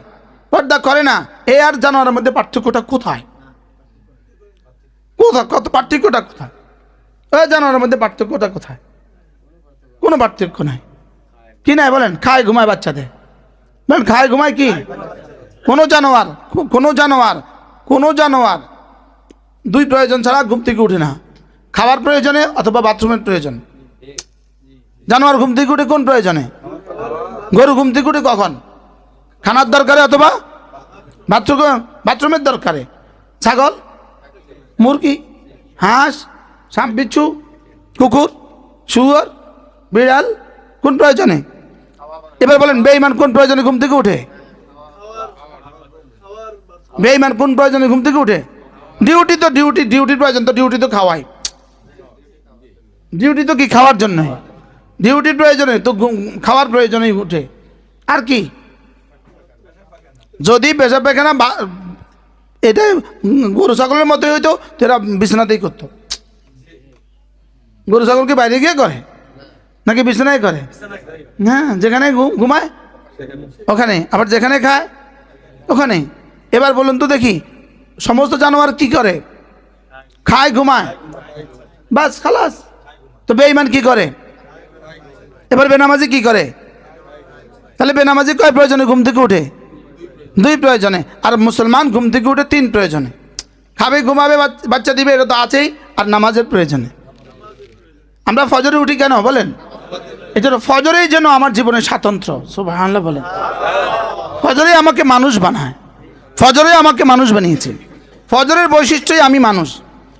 পর্দা করে না, এ আর জানোয়ারের মধ্যে পার্থক্যটা কোথায়? কত পার্থক্যটা কোথায়? ওই জানোয়ারের মধ্যে পার্থক্যটা কোথায়? কোনো পার্থক্য নাই। কি নাই? বলেন খায় ঘুমায় বাচ্চাদের। বলেন খায় ঘুমায় কি? কোনো জানোয়ার 2 প্রয়োজন ছাড়া ঘুম থেকে উঠে না। খাওয়ার প্রয়োজনে অথবা বাথরুমের প্রয়োজন। জানোয়ার ঘুম থেকে উঠে কোন প্রয়োজনে? গরু ঘুম থেকে উঠে কখন? খানার দরকারে অথবা বাথরুমের দরকারে। ছাগল, মুরগি, হাঁস, সাপ, বিচ্ছু, কুকুর, শুয়োর, বিড়াল কোন প্রয়োজনে? এবার বলেন বেঈমান কোন প্রয়োজনে ঘুম থেকে উঠে? বেঈমান কোন প্রয়োজনে ঘুম থেকে উঠে? ডিউটির প্রয়োজন। তো ডিউটি তো খাওয়াই, ডিউটি তো কি খাওয়ার জন্য? ডিউটির প্রয়োজনে তো খাওয়ার প্রয়োজনেই উঠে। আর কি? যদি পেশাব পায়খানা এটা গরু ছাগলের মতোই হইতো, তো এরা বিছানাতেই করতো। গরু ছাগল কি বাইরে গিয়ে করে নাকি বিছানায় করে? হ্যাঁ, যেখানে ঘুমায় ওখানে, আবার যেখানে খায় ওখানে। এবার বলুন তো দেখি, সমস্ত জানোয়ার কি করে? খায়, ঘুমায়, বাস খালাস। তো বেঈমান কি করে? এবার বেনামাজি কি করে? তাহলে বেনামাজি কয় প্রয়োজনে ঘুম থেকে উঠে? 2 প্রয়োজনে। আর মুসলমান ঘুম থেকে উঠে 3 প্রয়োজনে। খাবে, ঘুমাবে, বাচ্চা দিবে, এটা তো আছেই। আর নামাজের প্রয়োজনে। আমরা ফজরে উঠি কেন বলেন? এটা ফজরেই যেন আমার জীবনের স্বাতন্ত্র্য। সুবহানাল্লাহ বলেন। ফজরে আমাকে মানুষ বানায়, ফজরে আমাকে মানুষ বানিয়েছে। ফজরের বৈশিষ্ট্যই আমি মানুষ,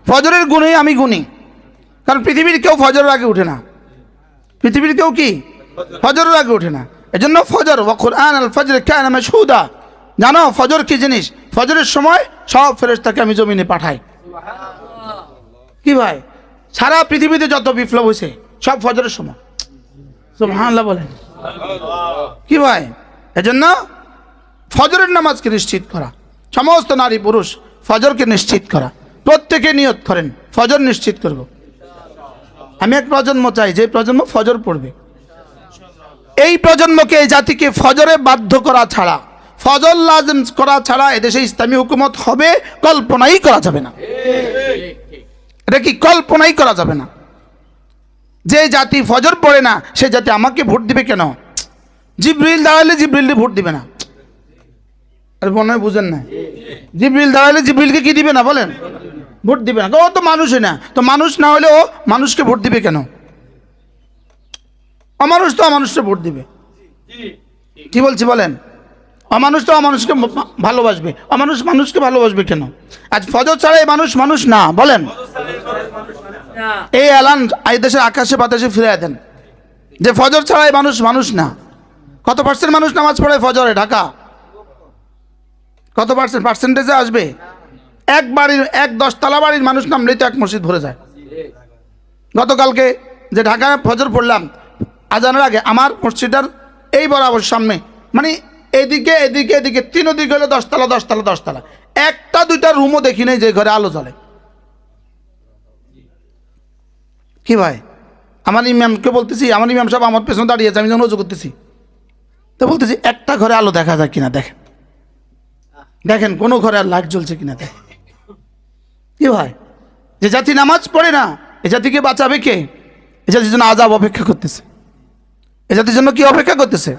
ফজরের গুণেই আমি গুণী। কারণ পৃথিবীর কেউ ফজরের আগে উঠে না, পৃথিবীর কেউ কি ফজরের আগে উঠে না। এজন্য ফজর ওয়া কুরআন আল ফজর কানা মাশহুদা, জানো ফজর কি জিনিস? ফজরের সময় সব ফেরেশতাকে আমি জমিনে পাঠাই। কি ভাই, সারা পৃথিবীতে যত বিপ্লব হয়েছে সব ফজরের সময়। সুবহানাল্লাহ বলেন। কি ভাই, এজন্য ফজরের নামাজকে নিশ্চিত করা, সমস্ত নারী পুরুষ ফজরকে নিশ্চিত করা। প্রত্যেকে নিয়ত করেন ফজর নিশ্চিত করব। আমি এক প্রজন্ম চাই, যে প্রজন্ম ফজর পড়বে। এই প্রজন্মকে, এই জাতিকে ফজরে বাধ্য করা ছাড়া, ফজর লাজিম করা ছাড়া এদেশে ইসলামী হুকুমত হবে কল্পনাই করা যাবে না। এটা কি কল্পনাই করা যাবে না। যে জাতি ফজর পড়ে না সে জাতি আমাকে ভোট দিবে কেন? জিবরিল দাঁড়ালে জিবরিলকে ভোট দিবে না। আরে মনে হয় বুঝেন না, জিবরিল দাঁড়ালে জিবরিলকে কি দিবে না বলেন? ভোট দিবে না। ও তো মানুষই না, তো মানুষ না হলে ও মানুষকে ভোট দিবে কেন? অমানুষ তো অমানুষকে ভোট দিবে। কি বলছি বলেন? অমানুষ তো অমানুষকে ভালোবাসবে, অমানুষ মানুষকে ভালোবাসবে কেন? আজ ফজর ছাড়া এই মানুষ মানুষ না বলেন। এই এলান এই দেশের আকাশে বাতাসে ফিরিয়ে দেন যে ফজর ছাড়া এই মানুষ মানুষ না। কত পার্সেন্ট মানুষ নামাজ পড়ে ফজরে? ঢাকা কত পার্সেন্টেজে আসবে? এক বাড়ির, 10 তলা বাড়ির মানুষ নামলেই তো এক মসজিদ ভরে যায়। গতকালকে যে ঢাকায় ফজর পড়লাম, আজানের আগে আমার মসজিদের এই বরাবর সামনে, মানে এদিকে এদিকে এদিকে 3 দিক হলো 10 তলা 10 তলা 10 তলা, 1টা 2টা রুমও দেখি নাই যে ঘরে আলো জ্বলে। কি ভাই, আমার ইমামকে বলতেছি, আমার ইমাম সাহেব আমার পেছনে দাঁড়িয়ে আছে, আমি যখন রোজু করতেছি তো বলতেছি একটা ঘরে আলো দেখা যায় কিনা দেখেন, দেখেন কোনো ঘরে আর লাইট জ্বলছে কিনা দেখেন। কি ভাই, যে জাতি নামাজ পড়ে না এ জাতিকে বাঁচাবে কে? এ জাতির জন্য আযাব অপেক্ষা করতেছে, এ জাতির জন্য কি অপেক্ষা করতেছে?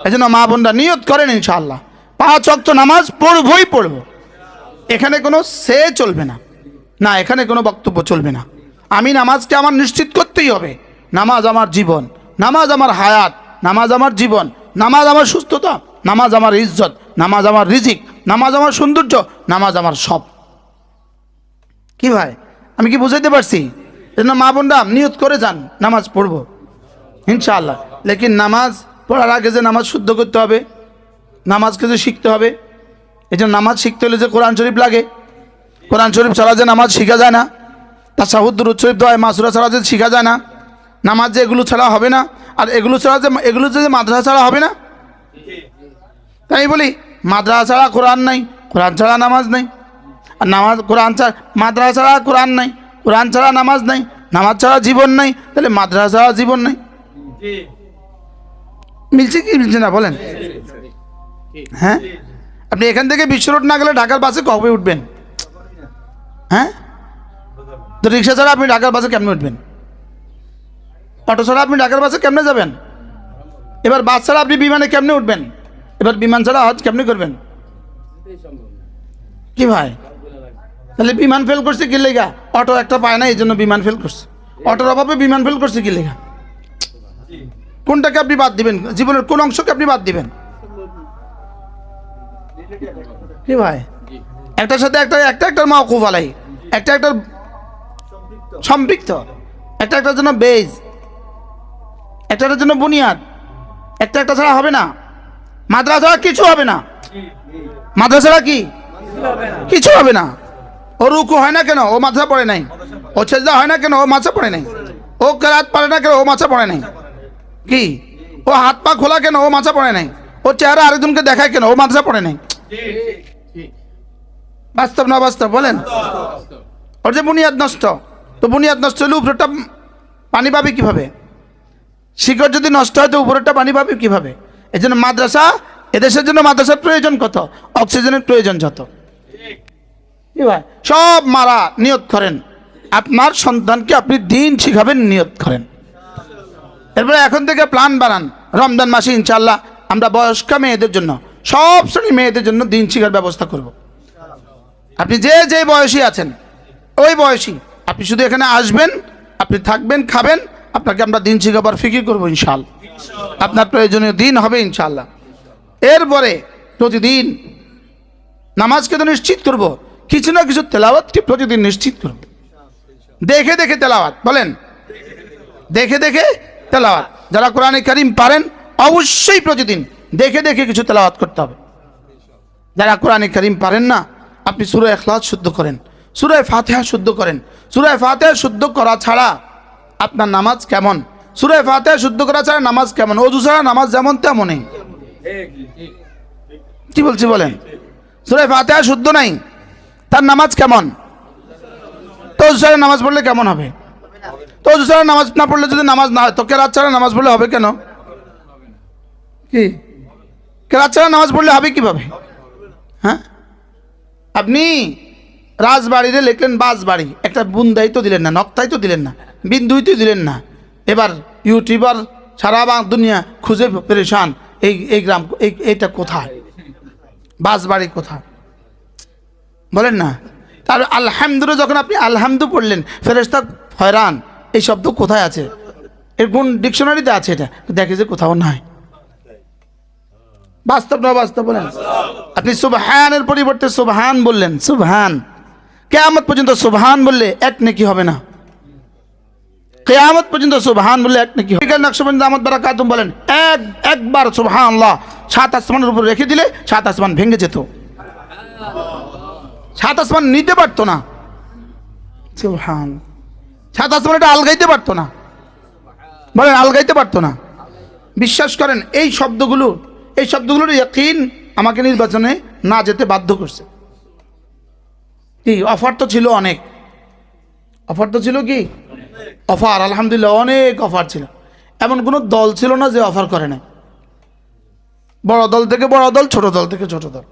এই জন্য মা বোনরা নিয়ত করেন ইনশাআল্লাহ 5 ওয়াক্ত নামাজ পড়বই পড়ব। এখানে কোনো সে চলবে না, না এখানে কোনো বক্তব্য চলবে না। আমি নামাজকে আমার নিশ্চিত করতেই হবে। নামাজ আমার জীবন, নামাজ আমার হায়াত, নামাজ আমার জীবন, নামাজ আমার সুস্থতা, নামাজ আমার ইজ্জত, নামাজ আমার রিজিক, নামাজ আমার সৌন্দর্য, নামাজ আমার সব। কি ভাই, আমি কি বুঝাইতে পারছি? এজন্য মা বোনরা নিয়ত করে যান নামাজ পড়ব ইনশাআল্লাহ। লেকিন নামাজ পড়ার আগে যে নামাজ শুদ্ধ করতে হবে, নামাজকে যে শিখতে হবে। এই জন্য নামাজ শিখতে হলে যে কোরআন শরীফ লাগে, কোরআন শরীফ ছাড়া যে নামাজ শিখা যায় না, তাশাহুদ দুরূদ শরীফ দোয়া মাসুরা ছাড়া যে শিখা যায় না, নামাজ যে এগুলো ছাড়া হবে না, আর এগুলো যে মাদ্রাসা ছাড়া হবে না। তাই বলি মাদ্রাসা ছাড়া কোরআন নাই, কোরআন ছাড়া নামাজ নাই, আর নামাজ কোরআন ছাড়া মাদ্রাসা ছাড়া কোরআন নাই, কোরআন ছাড়া নামাজ নাই, নামাজ ছাড়া জীবন নাই, তাহলে মাদ্রাসা ছাড়া জীবন নাই। মিলছে কি মিলছে না বলেন? হ্যাঁ, আপনি এখান থেকে বিশ্ব রোড না গেলে ঢাকার বাসে কবে উঠবেন? হ্যাঁ, তো রিক্সা ছাড়া আপনি ঢাকার বাসে কেমনে উঠবেন? অটো ছাড়া আপনি ঢাকার বাসে কেমনে যাবেন? এবার বাস ছাড়া আপনি বিমানে কেমনে উঠবেন? এবার বিমান ছাড়া হজ কেমনে করবেন? কি ভাই, তাহলে বিমান ফেল করছে কি লেগা? অটো একটা পায় না এই জন্য বিমান ফেল করছে, অটোর অভাবে বিমান ফেল করছে কি লেগা? কোনটাকে আপনি বাদ দিবেন? জীবনের কোন অংশকে আপনি বাদ দিবেন? কি ভাই, একটার সাথে একটা মাওকুফ আলাই, একটা সম্পৃক্ত, একটার জন্য বেজ, একটার জন্য বুনিয়াদ, একটা ছাড়া হবে না। মাদ্রাসা ছাড়া কিছু হবে না, মাদ্রাসা ছাড়া কি কিছু হবে না। ও রুকু হয় না কেন? ও মাদ্রাসা পড়ে নাই। ও সেজদা হয় না কেন? ও মাদ্রাসা পড়ে নাই। ও কেরাত পারে না কেন? ও মাদ্রাসা পড়ে নাই। কি, ও হাত পা খোলা কেন? ও মাদ্রাসা পড়ে নাই। ও চেহারা আরেকজনকে দেখায় কেন? ও মাদ্রাসা পড়ে নাই। বাস্তব না বাস্তব বলেন? ওর যে বুনিয়াদ নষ্ট, তো বুনিয়াদ নষ্ট হলে উপরেরটা পানি পাবে কিভাবে? শিকড় যদি নষ্ট হয় তো উপরেরটা পানি পাবে কিভাবে? এই জন্য মাদ্রাসা, এদেশের জন্য মাদ্রাসার প্রয়োজন কত, অক্সিজেনের প্রয়োজন যত। কি ভাই, সব মারা নিয়ত করেন আপনার সন্তানকে আপনি দিন শিখাবেন, নিয়ত করেন। এরপরে এখন থেকে প্ল্যান বানান, রমজান মাসে ইনশাআল্লাহ আমরা বয়স্ক মেয়েদের জন্য, সব শ্রেণী মেয়েদের জন্য দিন শিখার ব্যবস্থা করব। আপনি যে যে বয়সী আছেন ওই বয়সী আপনি শুধু এখানে আসবেন, আপনি থাকবেন, খাবেন, আপনাকে আমরা দিন শিখাবার ফিকির করবো ইনশাআল্লাহ। আপনার প্রয়োজনীয় দিন হবে ইনশাআল্লাহ। এরপরে প্রতিদিন নামাজকে তো নিশ্চিত করব, কিছু না কিছু তেলাওয়াতকে প্রতিদিন নিশ্চিত করব। দেখে দেখে তেলাওয়াত, বলেন দেখে দেখে তেলাওয়াত। যারা কোরআনে কারীম পারেন অবশ্যই প্রতিদিন দেখে দেখে কিছু তেলাওয়াত করতে হবে। যারা কোরআনে কারীম পারেন না, আপনি সূরা ইখলাস শুদ্ধ করেন, সূরা ফাতিহা শুদ্ধ করেন। সূরা ফাতিহা শুদ্ধ করা ছাড়া আপনার নামাজ কেমন? সূরা ফাতিহা শুদ্ধ করা ছাড়া নামাজ কেমন? ওযু ছাড়া নামাজ যেমন তেমনই। কি বলছি বলেন? সূরা ফাতিহা শুদ্ধ নাই, তার নামাজ কেমন? তো ওযু ছাড়া নামাজ পড়লে কেমন হবে? তো ওযু ছাড়া নামাজ না পড়লে যদি নামাজ না হয়, তো কেরাত ছাড়া নামাজ পড়লে হবে কেন? কি কেরাত ছাড়া নামাজ পড়লে হবে কিভাবে? হ্যাঁ, আপনি রাজবাড়িরে লিখলেন বাজবাড়ি, একটা বুন্দাই তো দিলেন না, নক্তাই তো দিলেন না, বিন্দুই তো দিলেন না। এবার ইউটিউবার সারা দুনিয়া খুঁজে পেরেশান, এই গ্রাম এইটা কোথায়, বাজবাড়ি কোথায়, বলেন না? তার আলহামদুলিল্লাহ যখন আপনি আলহামদু পড়লেন, ফেরেশতা হয়রান, এই শব্দ কোথায় আছে? এর কোন ডিকশনারিতে আছে? এটা দেখে যে কোথাও নাই। বাস্তব না বাস্তব বলেন? আপনি সুবহানের পরিবর্তে সুবহান বললেন, সুবহান। কিয়ামত পর্যন্ত সুবহান বললে এক নেকি হবে না। কিয়ামত পর্যন্ত সুবহান বললে এক নেকি হবে। নকশবন্দি দামাত বারাকাতুহু বলেন, একবার সুবহানাল্লাহ 7 আসমানের উপর রেখে দিলে 7 আসমান ভেঙে যেত, 7 আসমান নিতে পারতো না। সুবহান, 7 আসমান এটা আলগাইতে পারতো না, বলেন আলগাইতে পারতো না। বিশ্বাস করেন এই শব্দগুলোর ইয়াকিন আমাকে নির্বাচনে না যেতে বাধ্য করছে। কি অফার তো ছিল অনেক, অফার তো ছিল কি অফার, আলহামদুলিল্লাহ অনেক অফার ছিল। এমন কোনো দল ছিল না যে অফার করে না। বড় দল থেকে বড় দল, ছোট দল থেকে ছোট দল।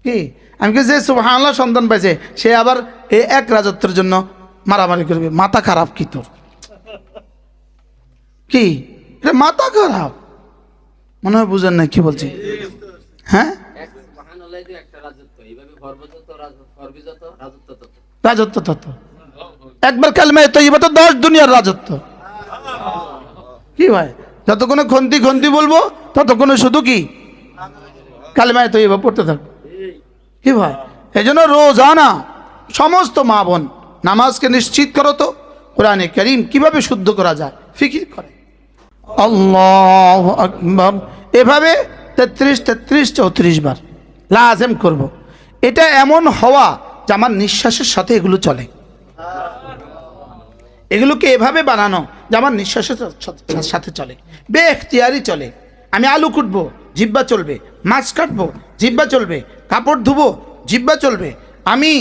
কি আমি কি যে সুবহানাল্লাহ সন্তান পাইছে সে আবার এই এক রাজত্বের জন্য মারামারি করবে? মাথা খারাপ কি তোর? কি এটা মাথা খারাপ? মনে হয় বুঝেন না কি বলছি? হ্যাঁ, রাজত্ব তত্ত্ব একবার কালেমায়ে তয়্যিবা তো 10 দুনিয়ার রাজত্ব। কি ভাই, যতক্ষণে খন্তি বলবো ততক্ষণে শুধু কি কালেমায়ে তয়্যিবা পড়তে থাকবো। কি ভাই, এই জন্য রোজানা সমস্ত মা বোন নামাজকে নিশ্চিত করো তো কোরআনে কারীম কিভাবে শুদ্ধ করা যায় ফিকির করে। আল্লাহু আকবার, এভাবে 33 34 বার লাজেম করব। এটা এমন হওয়া যে আমার নিঃশ্বাসের সাথে এগুলো চলে, এগুলোকে এভাবে বানানো যে আমার নিঃশ্বাসের সাথে চলে, বেখতিয়ারি চলে। আমি আলু কুটবো, জিহ্বা চলবে, মাছ কাটবো, জিহ্বা চলবে, কাপড় ধুবো, জিহ্বা চলবে, আমি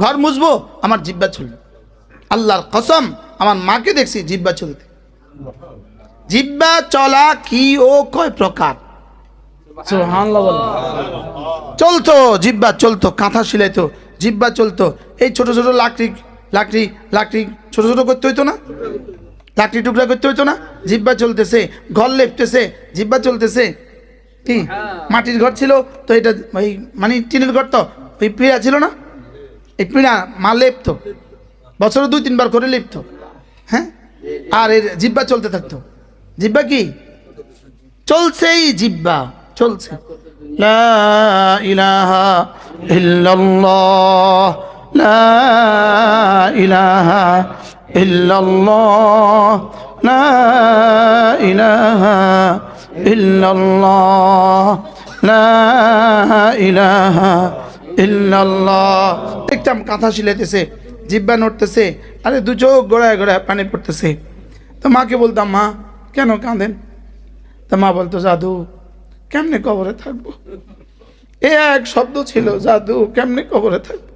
ঘর মুছবো, আমার জিহ্বা চলবে। আল্লাহর কসম, আমার মাকে দেখছি জিহ্বা চলতে। জিহ্বা চলা কি ও কয় প্রকার? সুবহানাল্লাহ বলেন। চলতো জিহ্বা, চলতো কাঁথা সিলাইতো, জিহ্বা চলতো। এই ছোট ছোট লাকড়ি ছোট ছোট করতে হইতো না, লাকড়ি টুকরা করতে হইতো না, জিহ্বা চলতেছে। ঘর লেপতেছে, জিহ্বা চলতেছে। কি মাটির ঘর ছিল তো, এটা ওই মানে টিনের ঘর, তো ওই পিঁড়া ছিল না, এই পিঁড়া মা লেপতো, বছরে 2-3 বার করে লেপতো। হ্যাঁ, আর এর জিহ্বা চলতে থাকতো। জিহ্বা কি চলছেই, জিহ্বা চলছে। লা ইলাহা ইল্লাল্লাহ, লা ইলাহা ইল্লাল্লাহ, লা ইলাহা ইল্লাল্লাহ, লা ইলাহা ইল্লাল্লাহ। দেখতাম কাঁথা সিলাইতেছে, জিহ্বা নড়তেছে, আরে 2 চোখ গোড়ায় গোড়ায় পানি পড়তেছে। তো মাকে বলতাম, মা কেন কাঁদেন? তা মা বলতো, জাদু কেমনে কবরে থাকবো। এ এক শব্দ ছিল, জাদু কেমনে কবরে থাকবো।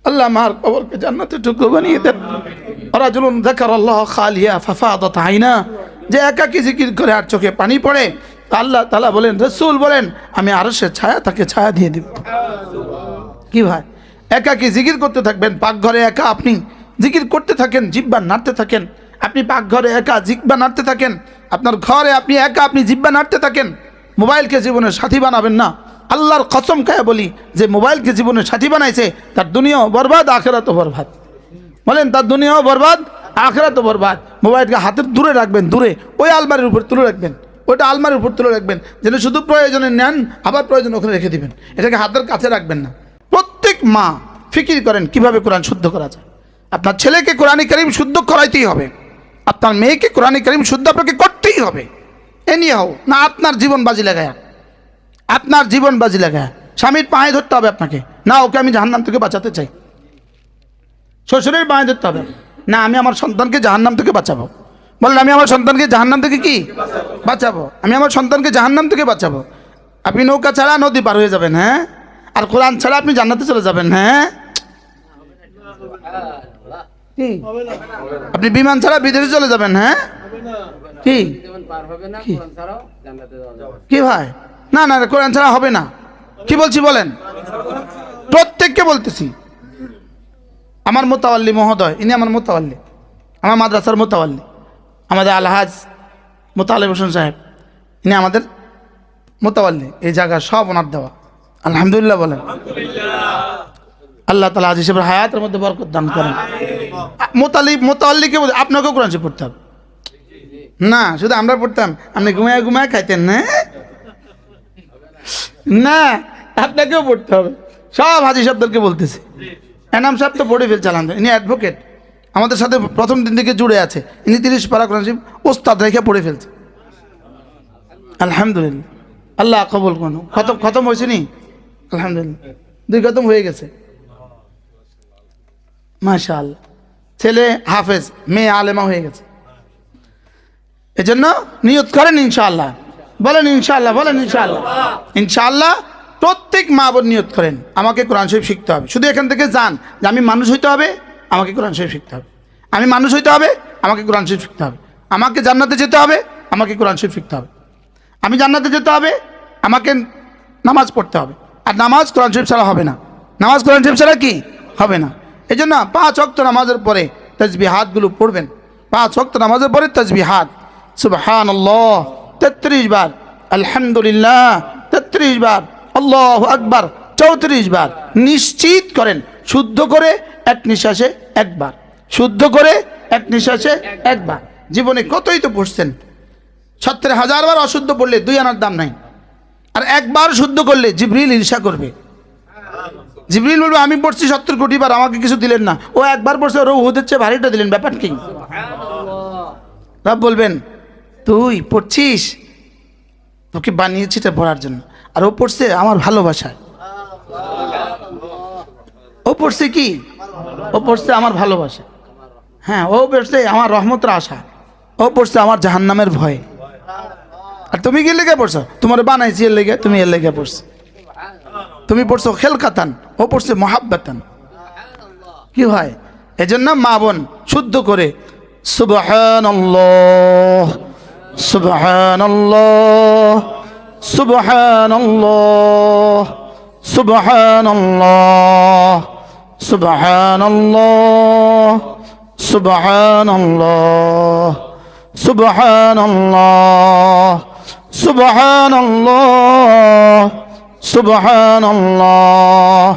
আল্লাহ আমার কবরকে জান্নাতের টুকরো বানিয়ে দেন। রাজুলুন যাকারাল্লাহ খালিয়া ফাফাদাত আইনা, যে একাকী জিকির করে আর চোখে পানি পড়ে, আল্লাহ তাআলা বলেন, রাসূল বলেন, আমি আরশের ছায়া তাকে ছায়া দিয়ে দিব। কি ভাই, একাকী জিকির করতে থাকবেন, পাকঘরে একা আপনি জিকির করতে থাকেন, জিহ্বা নাড়তে থাকেন। আপনি পাকঘরে একা জিহ্বা নাড়তে থাকেন, আপনার ঘরে আপনি একা আপনি জিহ্বা নাড়তে থাকেন। মোবাইলকে জীবনের সাথী বানাবেন না। আল্লাহর কসম খায় বলি, যে মোবাইলকে জীবনের সাথী বানাইছে তার দুনিয়াও বরবাদ, আখিরাতও বরবাদ। বলেন, তার দুনিয়াও বরবাদ, আখিরাতও বরবাদ। মোবাইলকে হাতের দূরে রাখবেন, দূরে, ওই আলমারির উপর তুলে রাখবেন, ওইটা আলমারির উপর তুলে রাখবেন, যেন শুধু প্রয়োজনে নেন, আবার প্রয়োজন ওখানে রেখে দিবেন। এটাকে হাতের কাছে রাখবেন না। প্রত্যেক মা ফিকির করেন কিভাবে কোরআন শুদ্ধ করা যায়। আপনার ছেলেকে কোরআন কারীম শুদ্ধ করাইতেই হবে, আপনার মেয়েকে কোরআন কারীম শুদ্ধ আপনাকে করতেই হবে। এ নিয়ে হোক না আপনার জীবন বাজি লাগায়, আপনার জীবন বাজি লাগায় স্বামীর পায়ে ধরতে হবে আপনাকে, না ওকে আমি জাহান্নাম থেকে বাঁচাতে চাই। শ্বশুরের পায়ে ধরতে হবে, না আমি আমার সন্তানকে জাহান্নাম থেকে বাঁচাবো। বলেন, আমি আমার সন্তানকে জাহান্নাম থেকে কি বাঁচাবো, আমি আমার সন্তানকে জাহান্নাম থেকে বাঁচাবো। আপনি নৌকা ছাড়া নদী পার হয়ে যাবেন, হ্যাঁ, আর কোরআন ছাড়া আপনি জান্নাতে চলে যাবেন, হ্যাঁ। কি আপনি বিমান ছাড়া বিদেশে চলে যাবেন, হ্যাঁ, কি কি ভাই, না না কোরআন ছাড়া হবে না। কি বলছি বলেন, প্রত্যেককে বলতেছি। আমার মোতাওয়াল্লি মহোদয়, ইনি আমার মোতাওয়াল্লি, আমার মাদ্রাসার মোতাওয়াল্লি, আমাদের আলহাজ মোতালেব হোসেন সাহেব, ইনি আমাদের মোতাওয়াল্লি। এই জায়গা সব ওনার দেওয়া, আলহামদুলিল্লাহ বলেন। আল্লাহ তাআলা আজ হিসেবে হায়াতের মধ্যে বরকত দান করেন। মোতাওয়াল্লিকে আপনাকেও কোরআন শরীফ পড়তে হবে না, শুধু আমরা পড়তাম, আপনি ঘুমায় ঘুমায় খাইতেন না, না আপনাকেও পড়তে হবে। সব হাজি সাহেবদেরকে বলতেছি, এনাম সাহেব তো পড়ে ফেলছে, আলহামদুলিল্লাহ, ইনি অ্যাডভোকেট, আমাদের সাথে প্রথম দিন থেকে জুড়ে আছে। ইনি 30 পারা কোরআন শরীফ ওস্তাদ রেখে পড়ে ফেলছে, আলহামদুলিল্লাহ। আল্লাহ কবুল করুন। খতম হয়েছে নি, আলহামদুলিল্লাহ, 2 খতম হয়ে গেছে, মাশাআল্লাহ। ছেলে হাফেজ, মেয়ে আলেমা হয়ে গেছে। এজন্য নিয়ত করেন ইনশাআল্লাহ, বলেন ইনশাআল্লাহ, বলেন ইনশাআল্লাহ, ইনশাআল্লাহ। প্রত্যেক মা বোন নিয়ত করেন, আমাকে কোরআন শরীফ শিখতে হবে। শুধু এখান থেকে যান যে আমি মানুষ হইতে হবে, আমাকে কোরআন শরীফ শিখতে হবে। আমি মানুষ হইতে হবে, আমাকে কোরআন শরীফ শিখতে হবে। আমাকে জান্নাতে যেতে হবে, আমাকে কোরআন শরীফ শিখতে হবে। আমি জান্নাতে যেতে হবে, আমাকে নামাজ পড়তে হবে। আর নামাজ কোরআন শরীফ ছাড়া হবে না, নামাজ কোরআন শরীফ ছাড়া কি হবে না। এই জন্য 5 ওয়াক্ত নামাজের পরে তাসবিহাতগুলো পড়বেন। 5 ওয়াক্ত নামাজের পরে তাসবিহাত, সুবহানাল্লাহ 33 বার, আলহামদুলিল্লাহ 33 বার, আল্লাহু আকবার 34 বার। নিশ্চিত করেন শুদ্ধ করে এক নিঃশ্বাসে একবার, শুদ্ধ করে এক নিঃশ্বাসে একবার। জীবনে কতই তো পড়ছেন, 70,000 বার অশুদ্ধ পড়লে 2 আনার দাম নাই। আর একবার শুদ্ধ করলে জিবরিল ঈর্ষা করবে, জিবরিল বলবে আমি পড়ছি 70 কোটি বার, আমাকে কিছু দিলেন না। ও একবার পড়ছে, ওর উহুদের চেয়ে ভারীটা দিলেন, ব্যাপার কি? রব বলবেন তুই পড়ছিস, তোকে বানিয়েছি এটা পড়ার জন্য, আর ও পড়ছে আমার ভালোবাসায়। ও পড়ছে কি? ও পড়ছে আমার ভালোবাসা, হ্যাঁ, ও পড়ছে আমার রহমতের আশা, ও পড়ছে আমার জাহান্নামের ভয়। আর তুমি কি লেগে পড়ছো? তোমার বানাইছি এর লেগে, তুমি এর লেগে পড়ছো। তুমি পড়ছো খেলকাতান, ও পড়ছে মহাব্বাতান। কি হয়? এজন্য মা বোন শুদ্ধ করে সুবহানাল্লাহ, সুবহানাল্লাহ, সুবহানাল্লাহ, সুবহানাল্লাহ, সুবহানাল্লাহ, সুবহানাল্লাহ, সুবহানাল্লাহ, সুবহানাল্লাহ, সুবহানাল্লাহ,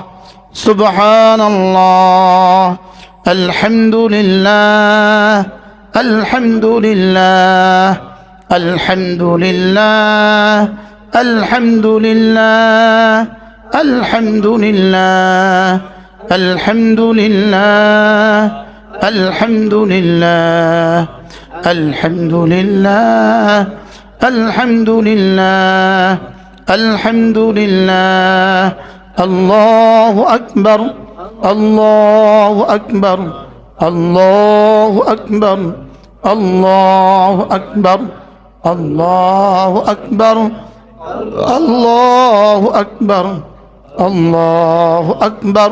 সুবহানাল্লাহ, আলহামদুলিল্লাহ, আলহামদুলিল্লাহ, আলহামদুলিল্লাহ, আলহামদুলিল্লাহ, আলহামদুলিল্লাহ, আলহামদুলিল্লাহ, আলহামদুলিল্লাহ, আলহামদুলিল্লাহ, আলহামদুলিল্লাহ, আলহামদুলিল্লাহ। আল্লাহু আকবার, আল্লাহু আকবার, আল্লাহু আকবার, আল্লাহু আকবার, আল্লাহু আকবার, আল্লাহু আকবার, আল্লাহু আকবার,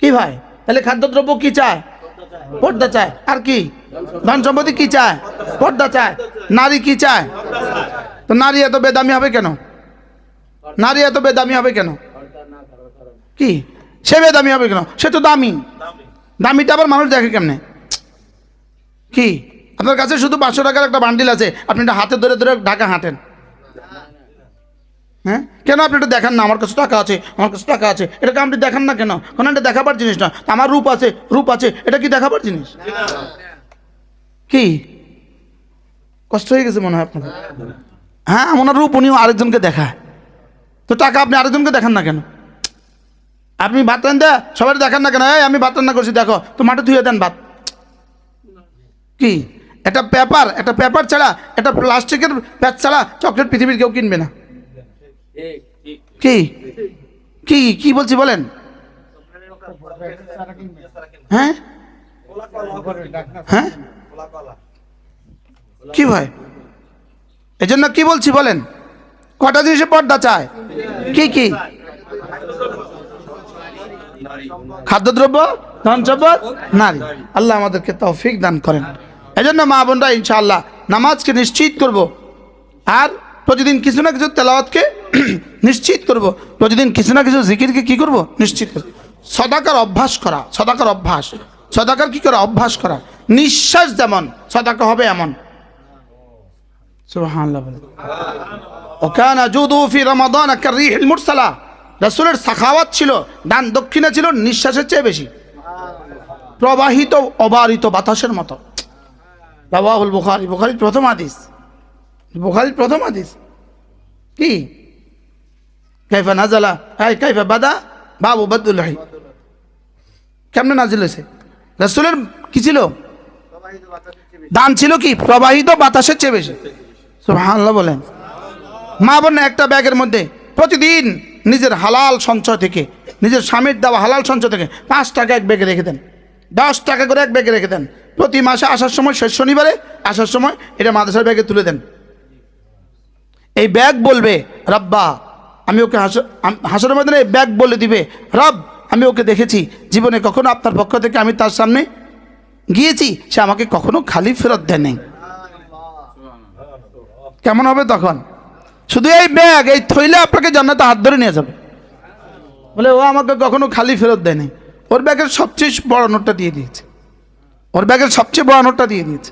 কি ভাই? তাহলে খাদ্যদ্রব্য কি চায়? পর্দা চায়। আর কি? ধন সম্পত্তি কি চায়? পর্দা চায়। নারী কি চায়? তো নারী এত বেদামি হবে কেন? নারী এত বেদামি হবে কেন? কি সে বেদামি হবে কেন? সে তো দামি। দামিটা আবার মানুষ দেখে কেমনে? কি আপনার কাছে শুধু 500 টাকার একটা বান্ডিল আছে, আপনি এটা হাতে ধরে ধরে ঢাকা হাঁটেন? হ্যাঁ, কেন আপনি এটা দেখান না? আমার কাছে টাকা আছে, আমার কাছে টাকা আছে, এটাকে আপনি দেখান না কেন? কারণ এটা দেখাবার জিনিস না। আমার রূপ আছে, রূপ আছে, এটা কি দেখাবার জিনিস? কি কষ্ট হয়ে গেছে মনে হয় আপনাদের? হ্যাঁ, ওনার রূপ উনিও আরেকজনকে দেখায়, তো টাকা আপনি আরেকজনকে দেখান না কেন? আপনি ভাত রান্ধা সবাই দেখান না কেন? এই আমি ভাত রান্না করছি, দেখো, তো মাঠে ধুয়ে দেন ভাত। কি একটা পেপার ছাড়া, একটা প্লাস্টিকের প্যাক ছাড়া চকলেট পৃথিবীর কেউ কিনবে না। কি কি কি বলছি বলেন? হ্যাঁ হ্যাঁ, কি ভাই? এজন্য কি বলছি বলেন? কটা জিনিসে পর্দা চায়? কি কি? খাদ্যদ্রব্য, ধন সম্পদ, নারী। আল্লাহ আমাদেরকে তৌফিক দান করেন। এজন্য মা বোনরা ইনশাআল্লাহ নামাজকে নিশ্চিত করব, আর প্রতিদিন কিছু না কিছু তেলাওয়াতকে নিশ্চিত করব, প্রতিদিন কিছু না কিছু জিকিরকে কি করব? নিশ্চিত করব। সদাকার অভ্যাস করা, সদাকার অভ্যাস, সদাকার কি করা? অভ্যাস করা। নিঃশ্বাস যেমন সদাকা হবে এমন। সুবহানাল্লাহ বলেন। ওয়াকানা জুদু ফি রমাদান কাররিহিল মুরসালা। রাসূলের সাখাওয়াত ছিল, দান দক্ষিণা ছিল নিঃশ্বাসের চেয়ে বেশি, প্রবাহিত অবারিত বাতাসের মতো। রাওয়াহুল বুখারী, বুখারীর প্রথম হাদিস, বুখারীর প্রথম হাদিস। কি কাইফা নাজালা, হাই কাইফা বাদা বাবু বাদুল্লাহি, কেমনে নাজিল হয়েছে? রাসূলের কি ছিল? দান ছিল কি? প্রবাহিত বাতাসের চেয়ে বেশি। সুবহানাল্লাহ বলেন। মা বোন একটা ব্যাগের মধ্যে প্রতিদিন নিজের হালাল সঞ্চয় থেকে, নিজের স্বামীর দেওয়া হালাল সঞ্চয় থেকে 5 টাকা এক ব্যাগে রেখে দেন, 10 টাকা করে এক ব্যাগে রেখে দেন। প্রতি মাসে আসার সময়, শেষ শনিবারে আসার সময় এটা মাদ্রাসার ব্যাগে তুলে দেন। এই ব্যাগ বলবে রব্বা, আমি ওকে হাসরের ময়দানে এই ব্যাগ বলে দিবে, রব আমি ওকে দেখেছি জীবনে কখনো আপনার পক্ষ থেকে আমি তার সামনে গিয়েছি, সে আমাকে কখনো খালি ফেরত দেয় নাই। কেমন হবে তখন? শুধু এই ব্যাগ, এই থইলে আপনাকে জান্নাতে হাত ধরে নিয়ে যাবে, বলে ও আমাকে কখনো খালি ফেরত দেয় নাই। ওর ব্যাগের সবচেয়ে বড় নোটটা দিয়ে দিয়েছে, ওর ব্যাগের সবচেয়ে বড় নোটটা দিয়ে দিয়েছে।